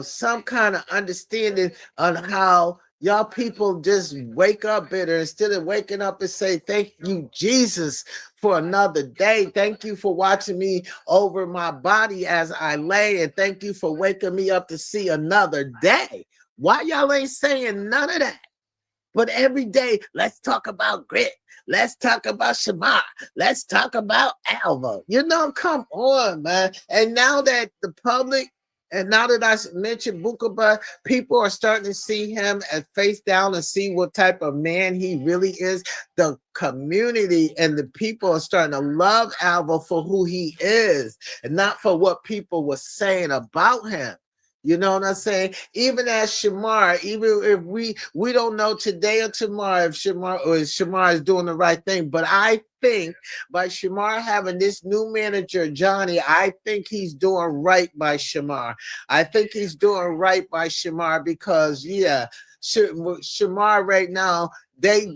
some kind of understanding on how y'all people just wake up bitter instead of waking up and say thank you Jesus for another day. Thank you for watching me over my body as I lay, and thank you for waking me up to see another day. Why y'all ain't saying none of that? But every day, let's talk about Grit. Let's talk about Shema. Let's talk about Alva. Come on, man. And now that the public, and now that I mentioned Bukaba, people are starting to see him at face down and see what type of man he really is. The community and the people are starting to love Alva for who he is and not for what people were saying about him. You know what I'm saying? Even as Shamar, even if we don't know today or tomorrow if Shamar is doing the right thing, but I think by Shamar having this new manager, Johnny, I think he's doing right by Shamar. I think he's doing right by Shamar because yeah, Shamar right now, they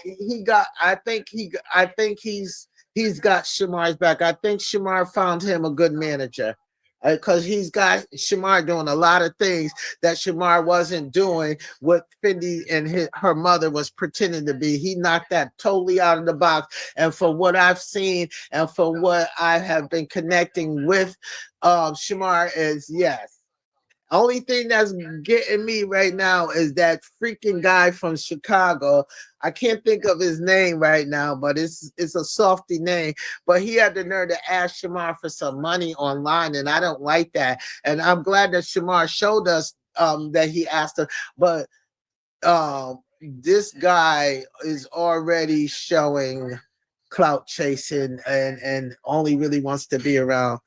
he got I think he's got Shamar's back. I think Shamar found him a good manager because he's got Shamar doing a lot of things that Shamar wasn't doing what Fendi and her mother was pretending to be. He knocked that totally out of the box. And for what I've seen and for what I have been connecting with Shamar is yes. Only thing that's getting me right now is that freaking guy from Chicago. I can't think of his name right now, but it's a softy name. But he had the nerve to ask Shamar for some money online, and I don't like that. And I'm glad that Shamar showed us that he asked him. But this guy is already showing clout chasing and only really wants to be around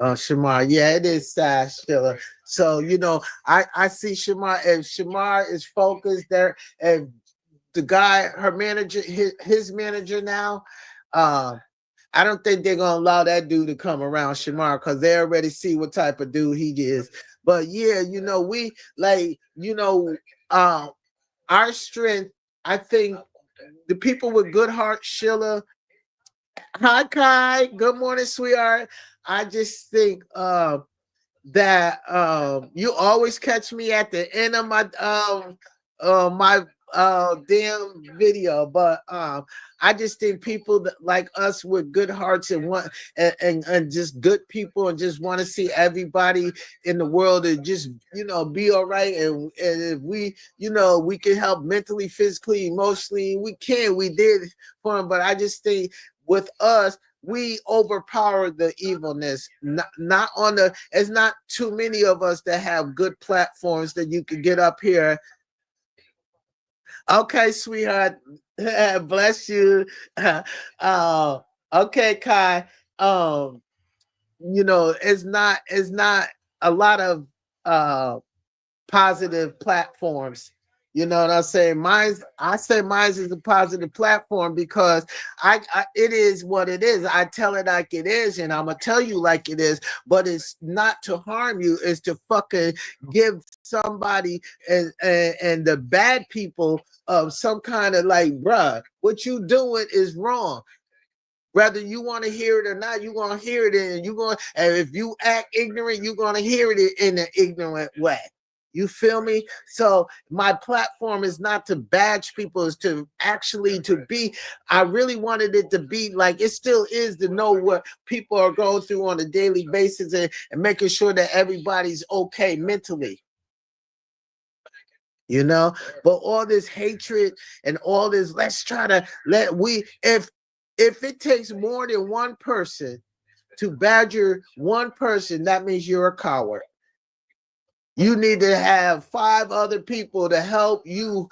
Shamar. Yeah, it is sad, Sheila. So, you know, I see Shamar. If Shamar is focused there, if the guy, her manager, his manager now, I don't think they're gonna allow that dude to come around Shamar because they already see what type of dude he is. But yeah, you know, we like, you know, our strength, I think the people with good heart, Sheila. Hi Kai, good morning, sweetheart. I just think that you always catch me at the end of my damn video, but I just think people that like us with good hearts and want and just good people and just want to see everybody in the world and just be all right, and if we we can help mentally, physically, emotionally, we did for them. But I just think with us, we overpower the evilness. Not on the. It's not too many of us that have good platforms that you can get up here. Okay, sweetheart. Bless you. Okay, Kai. It's not a lot of positive platforms. You know what I'm saying? I say mine's is a positive platform because it is what it is. I tell it like it is, and I'm gonna tell you like it is. But it's not to harm you; it's to fucking give somebody and the bad people of some kind of like, bruh, what you doing is wrong. Whether you want to hear it or not, you're gonna hear it, and if you act ignorant, you're gonna hear it in an ignorant way. You feel me? So my platform is not to badge people, is to actually to be. I really wanted it to be like it still is, to know what people are going through on a daily basis, and making sure that everybody's okay mentally. But all this hatred and all this, let's try to if it takes more than one person to badger one person, that means you're a coward. You need to have 5 other people to help you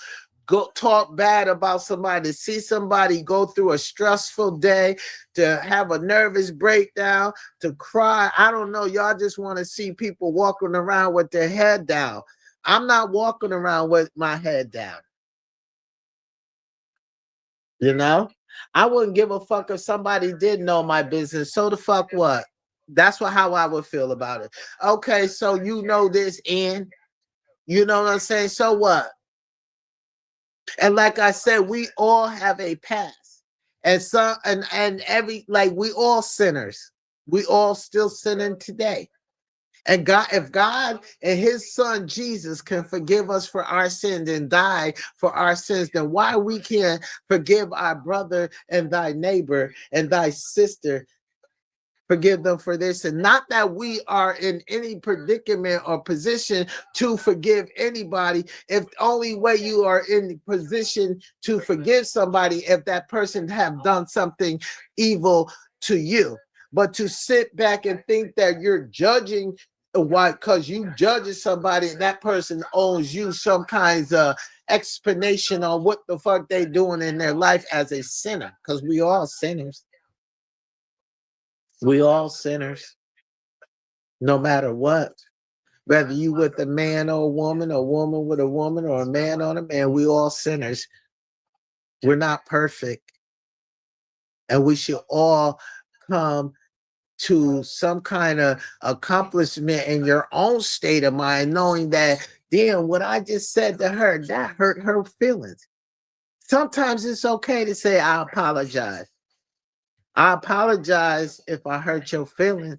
go talk bad about somebody, to see somebody go through a stressful day, to have a nervous breakdown, to cry. I don't know. Y'all just want to see people walking around with their head down. I'm not walking around with my head down. I wouldn't give a fuck if somebody did know my business. So the fuck what? That's how I would feel about it. Okay, so you know this, and you know what I'm saying? So what? And like I said, we all have a past. And some and every like we all sinners. We all still sinning today. And God, if God and his son Jesus can forgive us for our sins and die for our sins, then why we can't forgive our brother and thy neighbor and thy sister? Forgive them for this. And not that we are in any predicament or position to forgive anybody. If the only way you are in position to forgive somebody, if that person have done something evil to you. But to sit back and think that you're judging why, because you judging somebody and that person owes you some kinds of explanation on what the fuck they doing in their life as a sinner, because we all sinners. We all sinners, no matter what. Whether you with a man or a woman with a woman, or a man on a man, we all sinners. We're not perfect. And we should all come to some kind of accomplishment in your own state of mind, knowing that, damn, what I just said to her, that hurt her feelings. Sometimes it's okay to say, I apologize. I apologize if I hurt your feelings.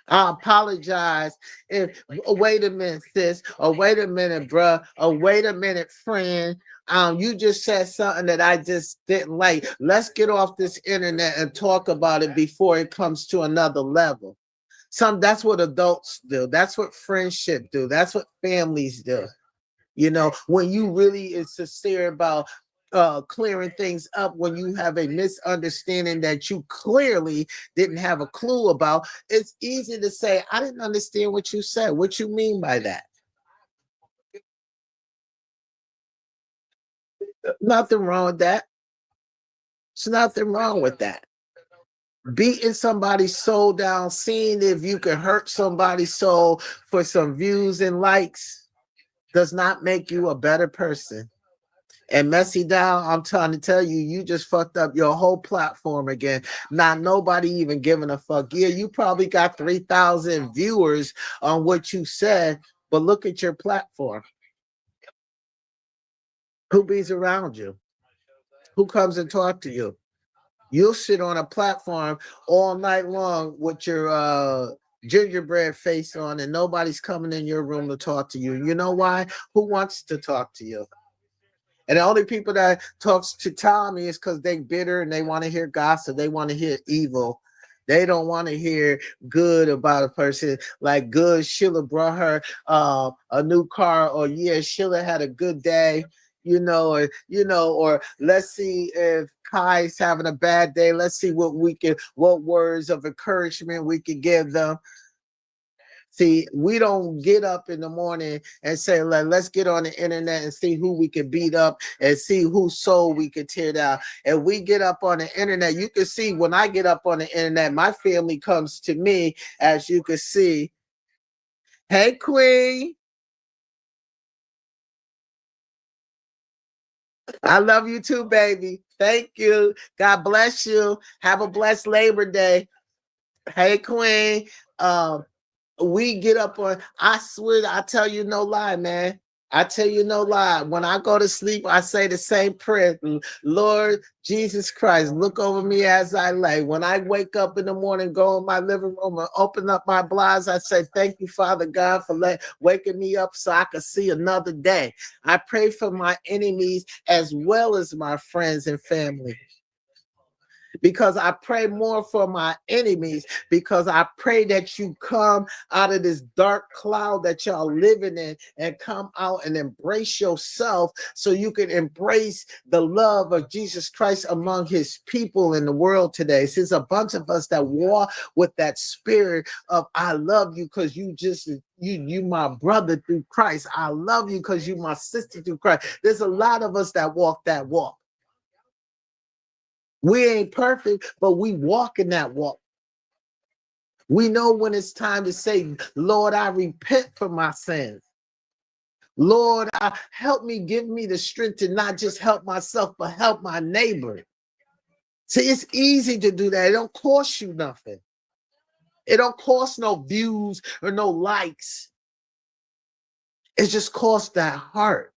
I apologize if, oh, wait a minute, sis, or wait a minute, bruh, or wait a minute, friend. You just said something that I just didn't like. Let's get off this internet and talk about it before it comes to another level. That's what adults do. That's what friendship do. That's what families do. You know, when you really is sincere about clearing things up, when you have a misunderstanding that you clearly didn't have a clue about, it's easy to say, I didn't understand what you said. What you mean by that? Nothing wrong with that. There's nothing wrong with that. Beating somebody's soul down, seeing if you can hurt somebody's soul for some views and likes does not make you a better person. And Messy Down, I'm trying to tell you, you just fucked up your whole platform again. Not nobody even giving a fuck. Yeah, you probably got 3,000 viewers on what you said, but look at your platform. Who bees around you? Who comes and talk to you? You'll sit on a platform all night long with your gingerbread face on, and nobody's coming in your room to talk to you. You know why? Who wants to talk to you? And the only people that talks to Tommy is because they bitter and they want to hear gossip. They want to hear evil. They don't want to hear good about a person. Like good, Sheila brought her a new car, or yeah, Sheila had a good day, or let's see if Kai's having a bad day. Let's see what words of encouragement we can give them. See, we don't get up in the morning and say, let's get on the internet and see who we can beat up and see whose soul we can tear down. And we get up on the internet. You can see when I get up on the internet, my family comes to me, as you can see. Hey, Queen. I love you too, baby. Thank you. God bless you. Have a blessed Labor Day. Hey, Queen. We get up on, I swear, I tell you no lie, man. I tell you no lie. When I go to sleep, I say the same prayer. Lord Jesus Christ, look over me as I lay. When I wake up in the morning, go in my living room and open up my blinds, I say, thank you, Father God, for waking me up so I could see another day. I pray for my enemies as well as my friends and family, because I pray more for my enemies, because I pray that you come out of this dark cloud that y'all living in and come out and embrace yourself, so you can embrace the love of Jesus Christ among his people in the world today. So there's a bunch of us that walk with that spirit of, I love you because you my brother through Christ. I love you because you my sister through Christ. There's a lot of us that walk that walk. We ain't perfect, but we walk in that walk. We know when it's time to say, Lord, I repent for my sins. Lord, help me, give me the strength to not just help myself, but help my neighbor. See, it's easy to do that. It don't cost you nothing. It don't cost no views or no likes. It just costs that heart.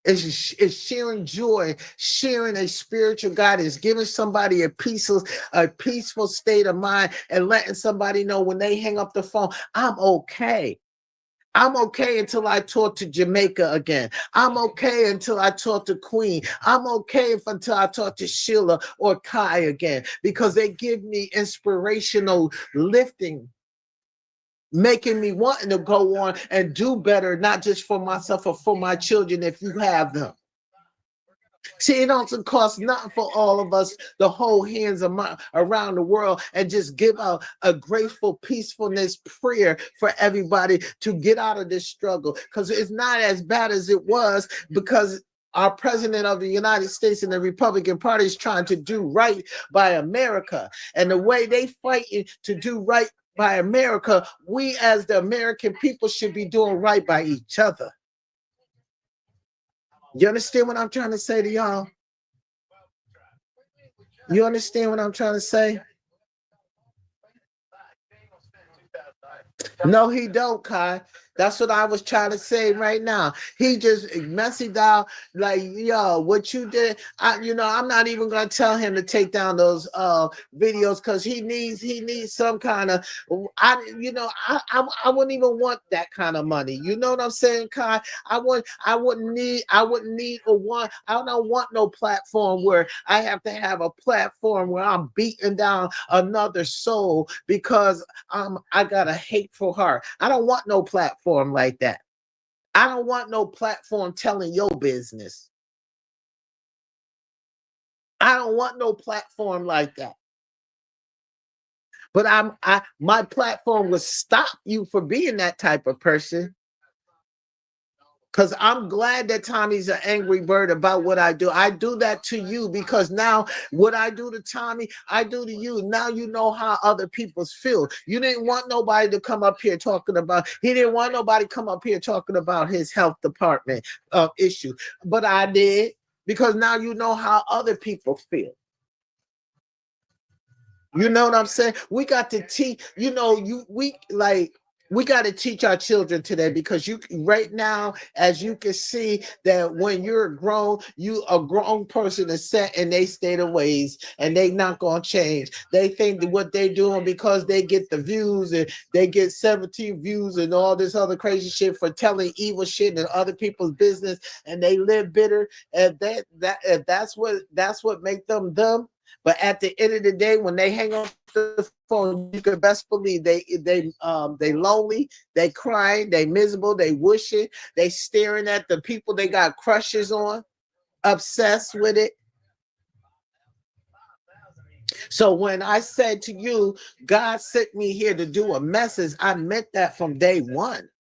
It's sharing joy, sharing a spiritual guidance, giving somebody a peaceful state of mind, and letting somebody know when they hang up the phone, I'm okay. I'm okay until I talk to Jamaica again. I'm okay until I talk to Queen. I'm okay until I talk to Sheila or Kai again, because they give me inspirational lifting, making me wanting to go on and do better, not just for myself or for my children if you have them. See, it doesn't cost nothing for all of us to hold hands around the world and just give out a grateful peacefulness prayer for everybody to get out of this struggle, because it's not as bad as it was, because our president of the United States and the Republican Party is trying to do right by America. And the way they fight to do right by America, we as the American people should be doing right by each other. You understand what I'm trying to say to y'all? You understand what I'm trying to say? No, he don't, Kai. That's what I was trying to say right now. He just messy down like, yo, what you did. I'm not even gonna tell him to take down those videos because he needs some kind of I wouldn't even want that kind of money. You know what I'm saying, Kai? I wouldn't need or want. I don't want no platform where I have to have a platform where I'm beating down another soul because I got a hateful heart. I don't want no platform like that. I don't want no platform telling your business. I don't want no platform like that. But my platform will stop you from being that type of person. Because I'm glad that Tommy's an angry bird about what I do. I do that to you because now what I do to Tommy, I do to you. Now you know how other people feel. You didn't want nobody to come up here talking about, he didn't want nobody come up here talking about his health department issue. But I did because now you know how other people feel. You know what I'm saying? We got to teach, we got to teach our children today because you right now, as you can see, that when you're a grown person is set in they state of ways and they not gonna change. They think that what they're doing because they get the views and they get 17 views and all this other crazy shit for telling evil shit in other people's business and they live bitter. And that's what make them dumb. But at the end of the day, when they hang up the phone, you can best believe they lonely, they crying, they miserable, they wishing, they staring at the people they got crushes on, obsessed with it. So when I said to you, God sent me here to do a message, I meant that from day one.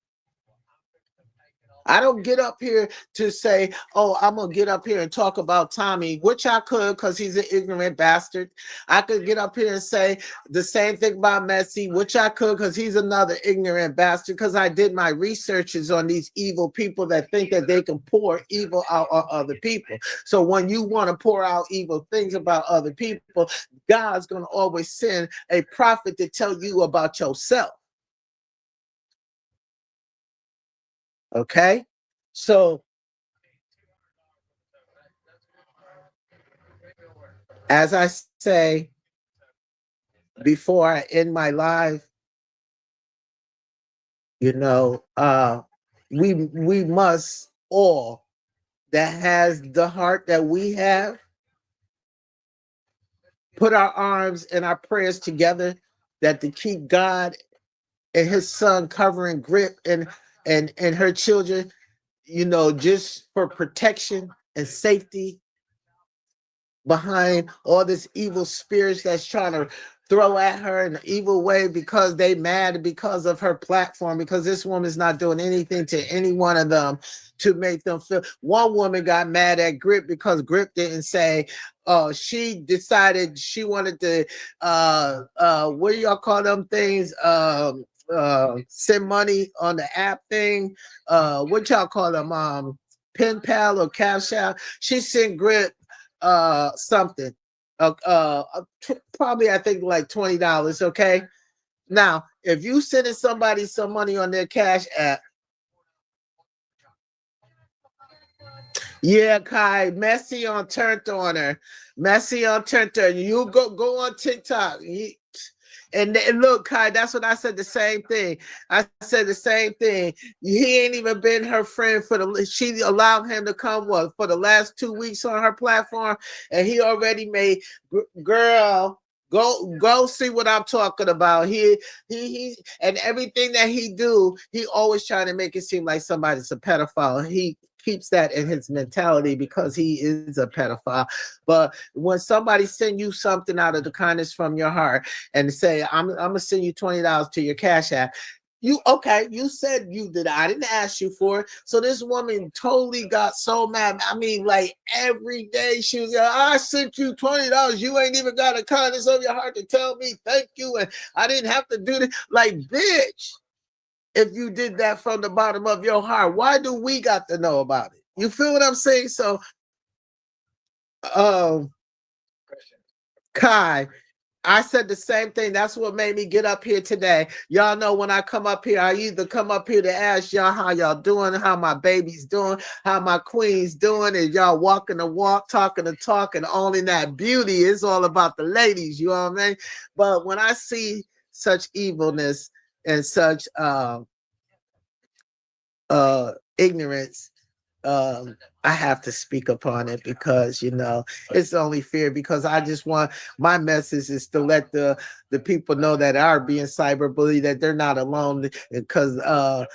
I don't get up here to say, oh, I'm going to get up here and talk about Tommy, which I could because he's an ignorant bastard. I could get up here and say the same thing about Messi, which I could because he's another ignorant bastard because I did my researches on these evil people that think that they can pour evil out on other people. So when you want to pour out evil things about other people, God's going to always send a prophet to tell you about yourself. Okay, so as I say before I end my live, we must all that has the heart that we have put our arms and our prayers together that to keep God and his son covering Grip and her children, just for protection and safety behind all this evil spirits that's trying to throw at her in an evil way because they mad because of her platform, because this woman's not doing anything to any one of them to make them feel. One woman got mad at Grip because Grip didn't say, she decided she wanted to what do y'all call them things, send money on the app thing, what y'all call them, pen pal or cash out. She sent Grip something, probably I think like $20. Okay, now if you sending somebody some money on their cash app, yeah, Kai, Messi on turned on her. You go on TikTok. And look, Kai, that's what I said. The same thing. I said the same thing. He ain't even been her friend she allowed him to come for the last 2 weeks on her platform, and he already made girl. Go see what I'm talking about. He and everything that he do, he always trying to make it seem like somebody's a pedophile. He keeps that in his mentality because he is a pedophile. But when somebody send you something out of the kindness from your heart and say, I'm gonna send you $20 to your cash app, You okay? You said you did. I didn't ask you for it. So this woman totally got so mad. I mean, like every day she was like, I sent you $20. You ain't even got a kindness of your heart to tell me thank you, and I didn't have to do this. Like, bitch, if you did that from the bottom of your heart, why do we got to know about it? You feel what I'm saying? So, um, Kai, I said the same thing. That's what made me get up here today. Y'all know when I come up here, I either come up here to ask y'all how y'all doing, how my baby's doing, how my queen's doing, and y'all walking the walk, talking the talk, and owning that beauty. It's all about the ladies, you know what I mean? But when I see such evilness and such ignorance, I have to speak upon it because it's only fair. Because I just want my message is to let the people know that are being cyberbullied that they're not alone, because uh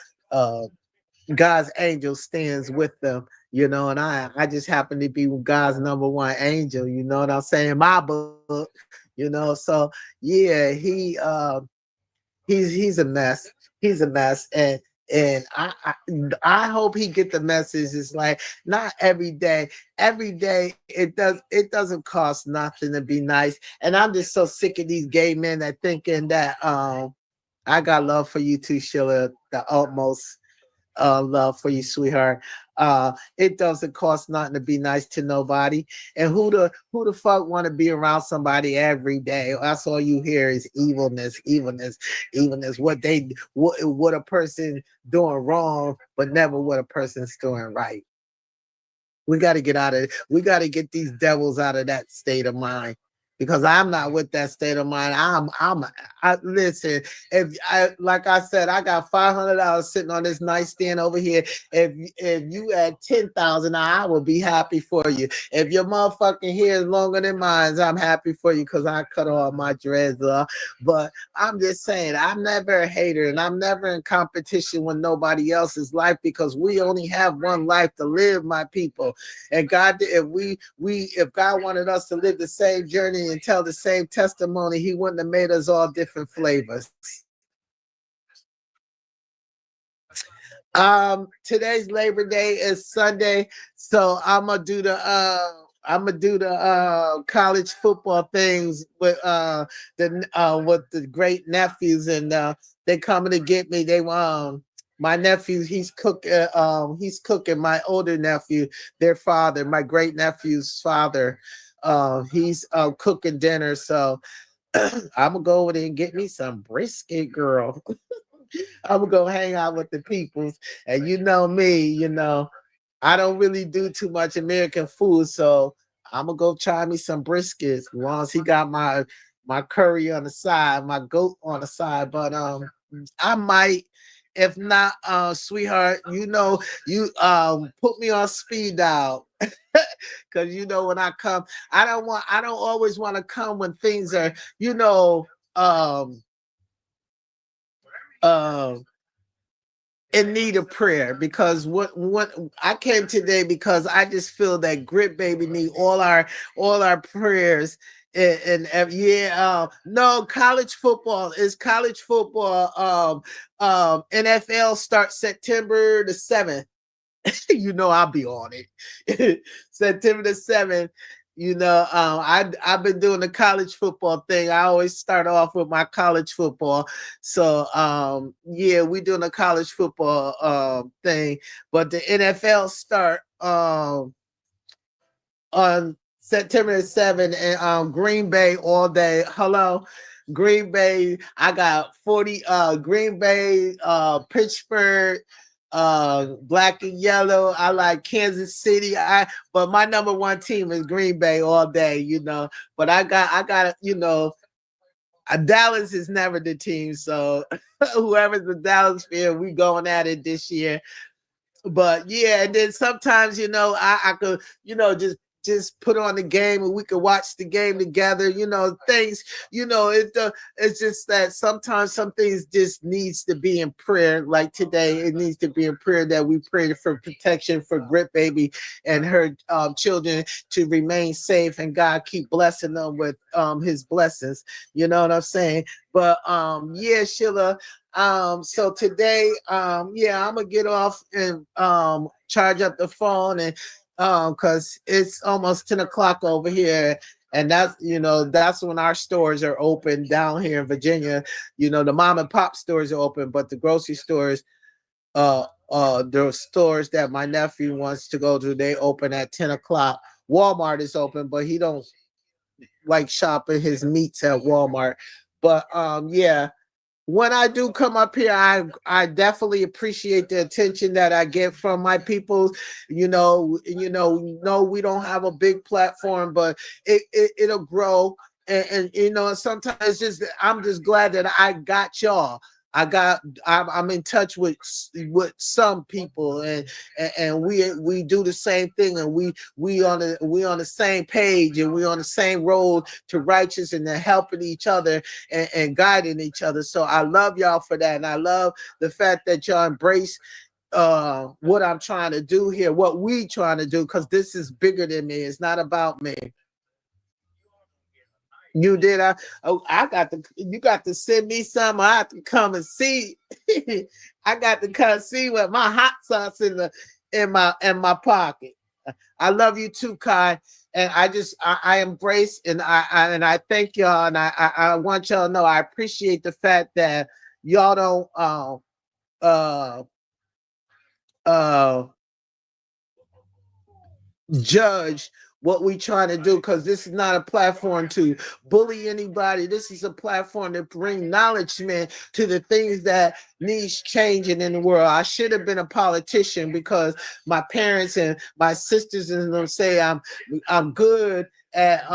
God's angel stands with them, and I just happen to be God's number one angel, you know what I'm saying, my book, so yeah, he's a mess. He's a mess, and I hope he get the message. It's like not every day. Every day it doesn't cost nothing to be nice. And I'm just so sick of these gay men that thinking that I got love for you too, Sheila, the utmost love for you, sweetheart. It doesn't cost nothing to be nice to nobody. And who the fuck want to be around somebody every day? That's all you hear is evilness, evilness, evilness. What a person doing wrong, but never what a person's doing right. We got to get out of it. We got to get these devils out of that state of mind, because I'm not with that state of mind. I listen. If I, like I said, I got $500 sitting on this nightstand over here. If you had 10,000, I will be happy for you. If your motherfucking hair is longer than mine, I'm happy for you because I cut all my dreads off. But I'm just saying, I'm never a hater, and I'm never in competition with nobody else's life, because we only have one life to live, my people. And God, if God wanted us to live the same journey and tell the same testimony, he wouldn't have made us all different flavors. Today's Labor Day is Sunday, so I'm gonna do the college football things with the great nephews, and they coming to get me. My nephew, he's cooking my older nephew, their father, my great nephew's father. He's cooking dinner, so I'm gonna go over there and get me some brisket, girl. I'm gonna go hang out with the peoples. And you know me, I don't really do too much American food, so I'm gonna go try me some briskets. As long as he got my curry on the side, my goat on the side. But I might, if not, sweetheart, you put me on speed dial. Because when I come, I don't always want to come when things are, um um in need of prayer. Because what I came today because I just feel that Grit Baby need all our prayers. And yeah, no, college football is college football. NFL starts September the 7th. I'll be on it. September the 7th. I've been doing the college football thing. I always start off with my college football. So yeah, we doing a college football thing. But the NFL start on September the 7th, and Green Bay all day. Hello. Green Bay, I got 40 Green Bay, Pittsburgh, black and yellow. I like Kansas City. But my number one team is Green Bay all day, But I got Dallas is never the team. So whoever's the Dallas fan, we going at it this year. But yeah, and then sometimes I could just just put on the game and we could watch the game together. You know, things, you know, it's just that sometimes some things just needs to be in prayer. Like today, it needs to be in prayer that we pray for protection for Grit Baby and her children to remain safe, and God keep blessing them with his blessings. You know what I'm saying? But yeah, Sheila. So today, yeah, I'm gonna get off and charge up the phone, and because it's almost 10 o'clock over here, and that's, you know, that's when our stores are open down here in Virginia. You know, the mom and pop stores are open, but the grocery stores, the stores that my nephew wants to go to, they open at 10 o'clock. Walmart is open, but he don't like shopping his meats at Walmart. But yeah, when I do come up here, I definitely appreciate the attention that I get from my people. No, we don't have a big platform, but it'll grow. And you know, sometimes just I'm just glad that I got y'all. I'm in touch with some people, and we do the same thing, and we on the same page, and we on the same road to righteous, and then helping each other and guiding each other. So I love y'all for that, and I love the fact that y'all embrace what I'm trying to do here, what we trying to do, because this is bigger than me. It's not about me. You did. I got to. You got to send me some. I have to come and see. I got to come see with my hot sauce in my pocket. I love you too, Kai. And I embrace, and I thank y'all, and I want y'all to know I appreciate the fact that y'all don't uh uh judge what we trying to do, because this is not a platform to bully anybody. This is a platform to bring acknowledgement to the things that needs changing in the world. I should have been a politician, because my parents and my sisters and them say I'm good at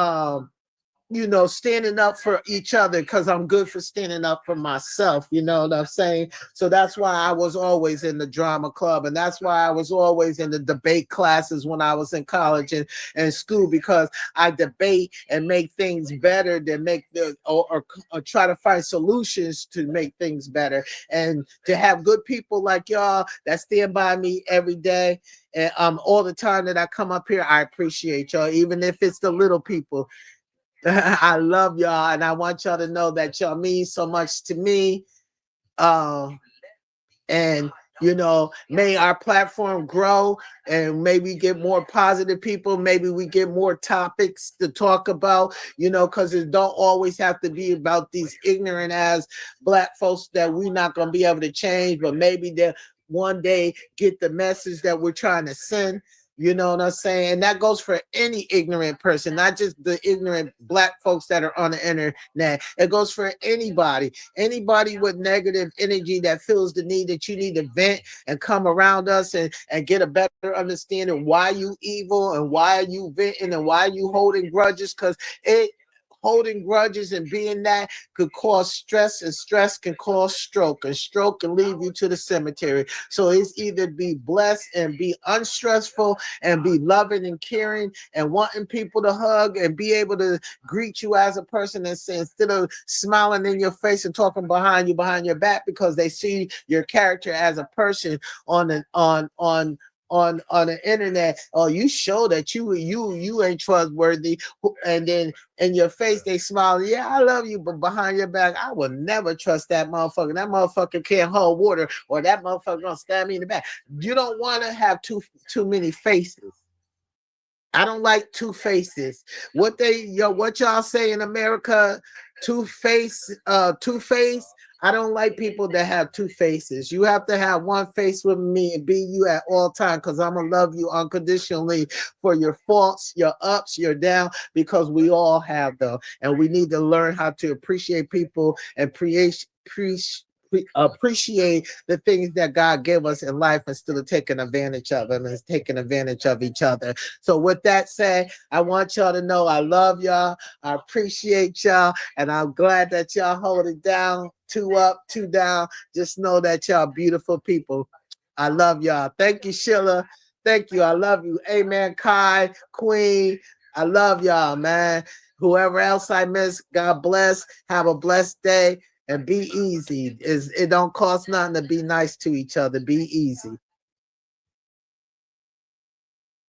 standing up for each other, because I'm good for standing up for myself. You know what I'm saying? So that's why I was always in the drama club, and that's why I was always in the debate classes when I was in college and school, because I debate and make things better than make or try to find solutions to make things better, and to have good people like y'all that stand by me every day. And all the time that I come up here, I appreciate y'all, even if it's the little people. I love y'all, and I want y'all to know that y'all mean so much to me. And may our platform grow, and maybe get more positive people. Maybe we get more topics to talk about, because it don't always have to be about these ignorant as black folks that we're not going to be able to change, but maybe they'll one day get the message that we're trying to send. You know what I'm saying? And that goes for any ignorant person, not just the ignorant black folks that are on the internet. It goes for anybody with negative energy that feels the need that you need to vent and come around us and get a better understanding why you evil, and why are you venting, and why are you holding grudges, because it holding grudges and being that could cause stress, and stress can cause stroke, and stroke can lead you to the cemetery. So it's either be blessed and be unstressful and be loving and caring and wanting people to hug and be able to greet you as a person, and say, instead of smiling in your face and talking behind your back, because they see your character as a person on the internet. Oh, you show that you ain't trustworthy, and then in your face they smile. Yeah, I love you, but behind your back, I will never trust that motherfucker. That motherfucker can't hold water, or that motherfucker gonna stab me in the back. You don't want to have too many faces. I don't like two faces. What y'all say in America, two face. I don't like people that have two faces. You have to have one face with me and be you at all time, because I'm gonna love you unconditionally for your faults, your ups, your down, because we all have them, and we need to learn how to appreciate people and appreciate the things that God gave us in life, instead of taking advantage of them and taking advantage of each other. So with that said, I want y'all to know I love y'all. I appreciate y'all, and I'm glad that y'all hold it down. Two up, two down. Just know that y'all beautiful people. I love y'all. Thank you, Sheila. Thank you. I love you. Amen. Kai, Queen. I love y'all, man. Whoever else I miss, God bless. Have a blessed day and be easy. It don't cost nothing to be nice to each other. Be easy.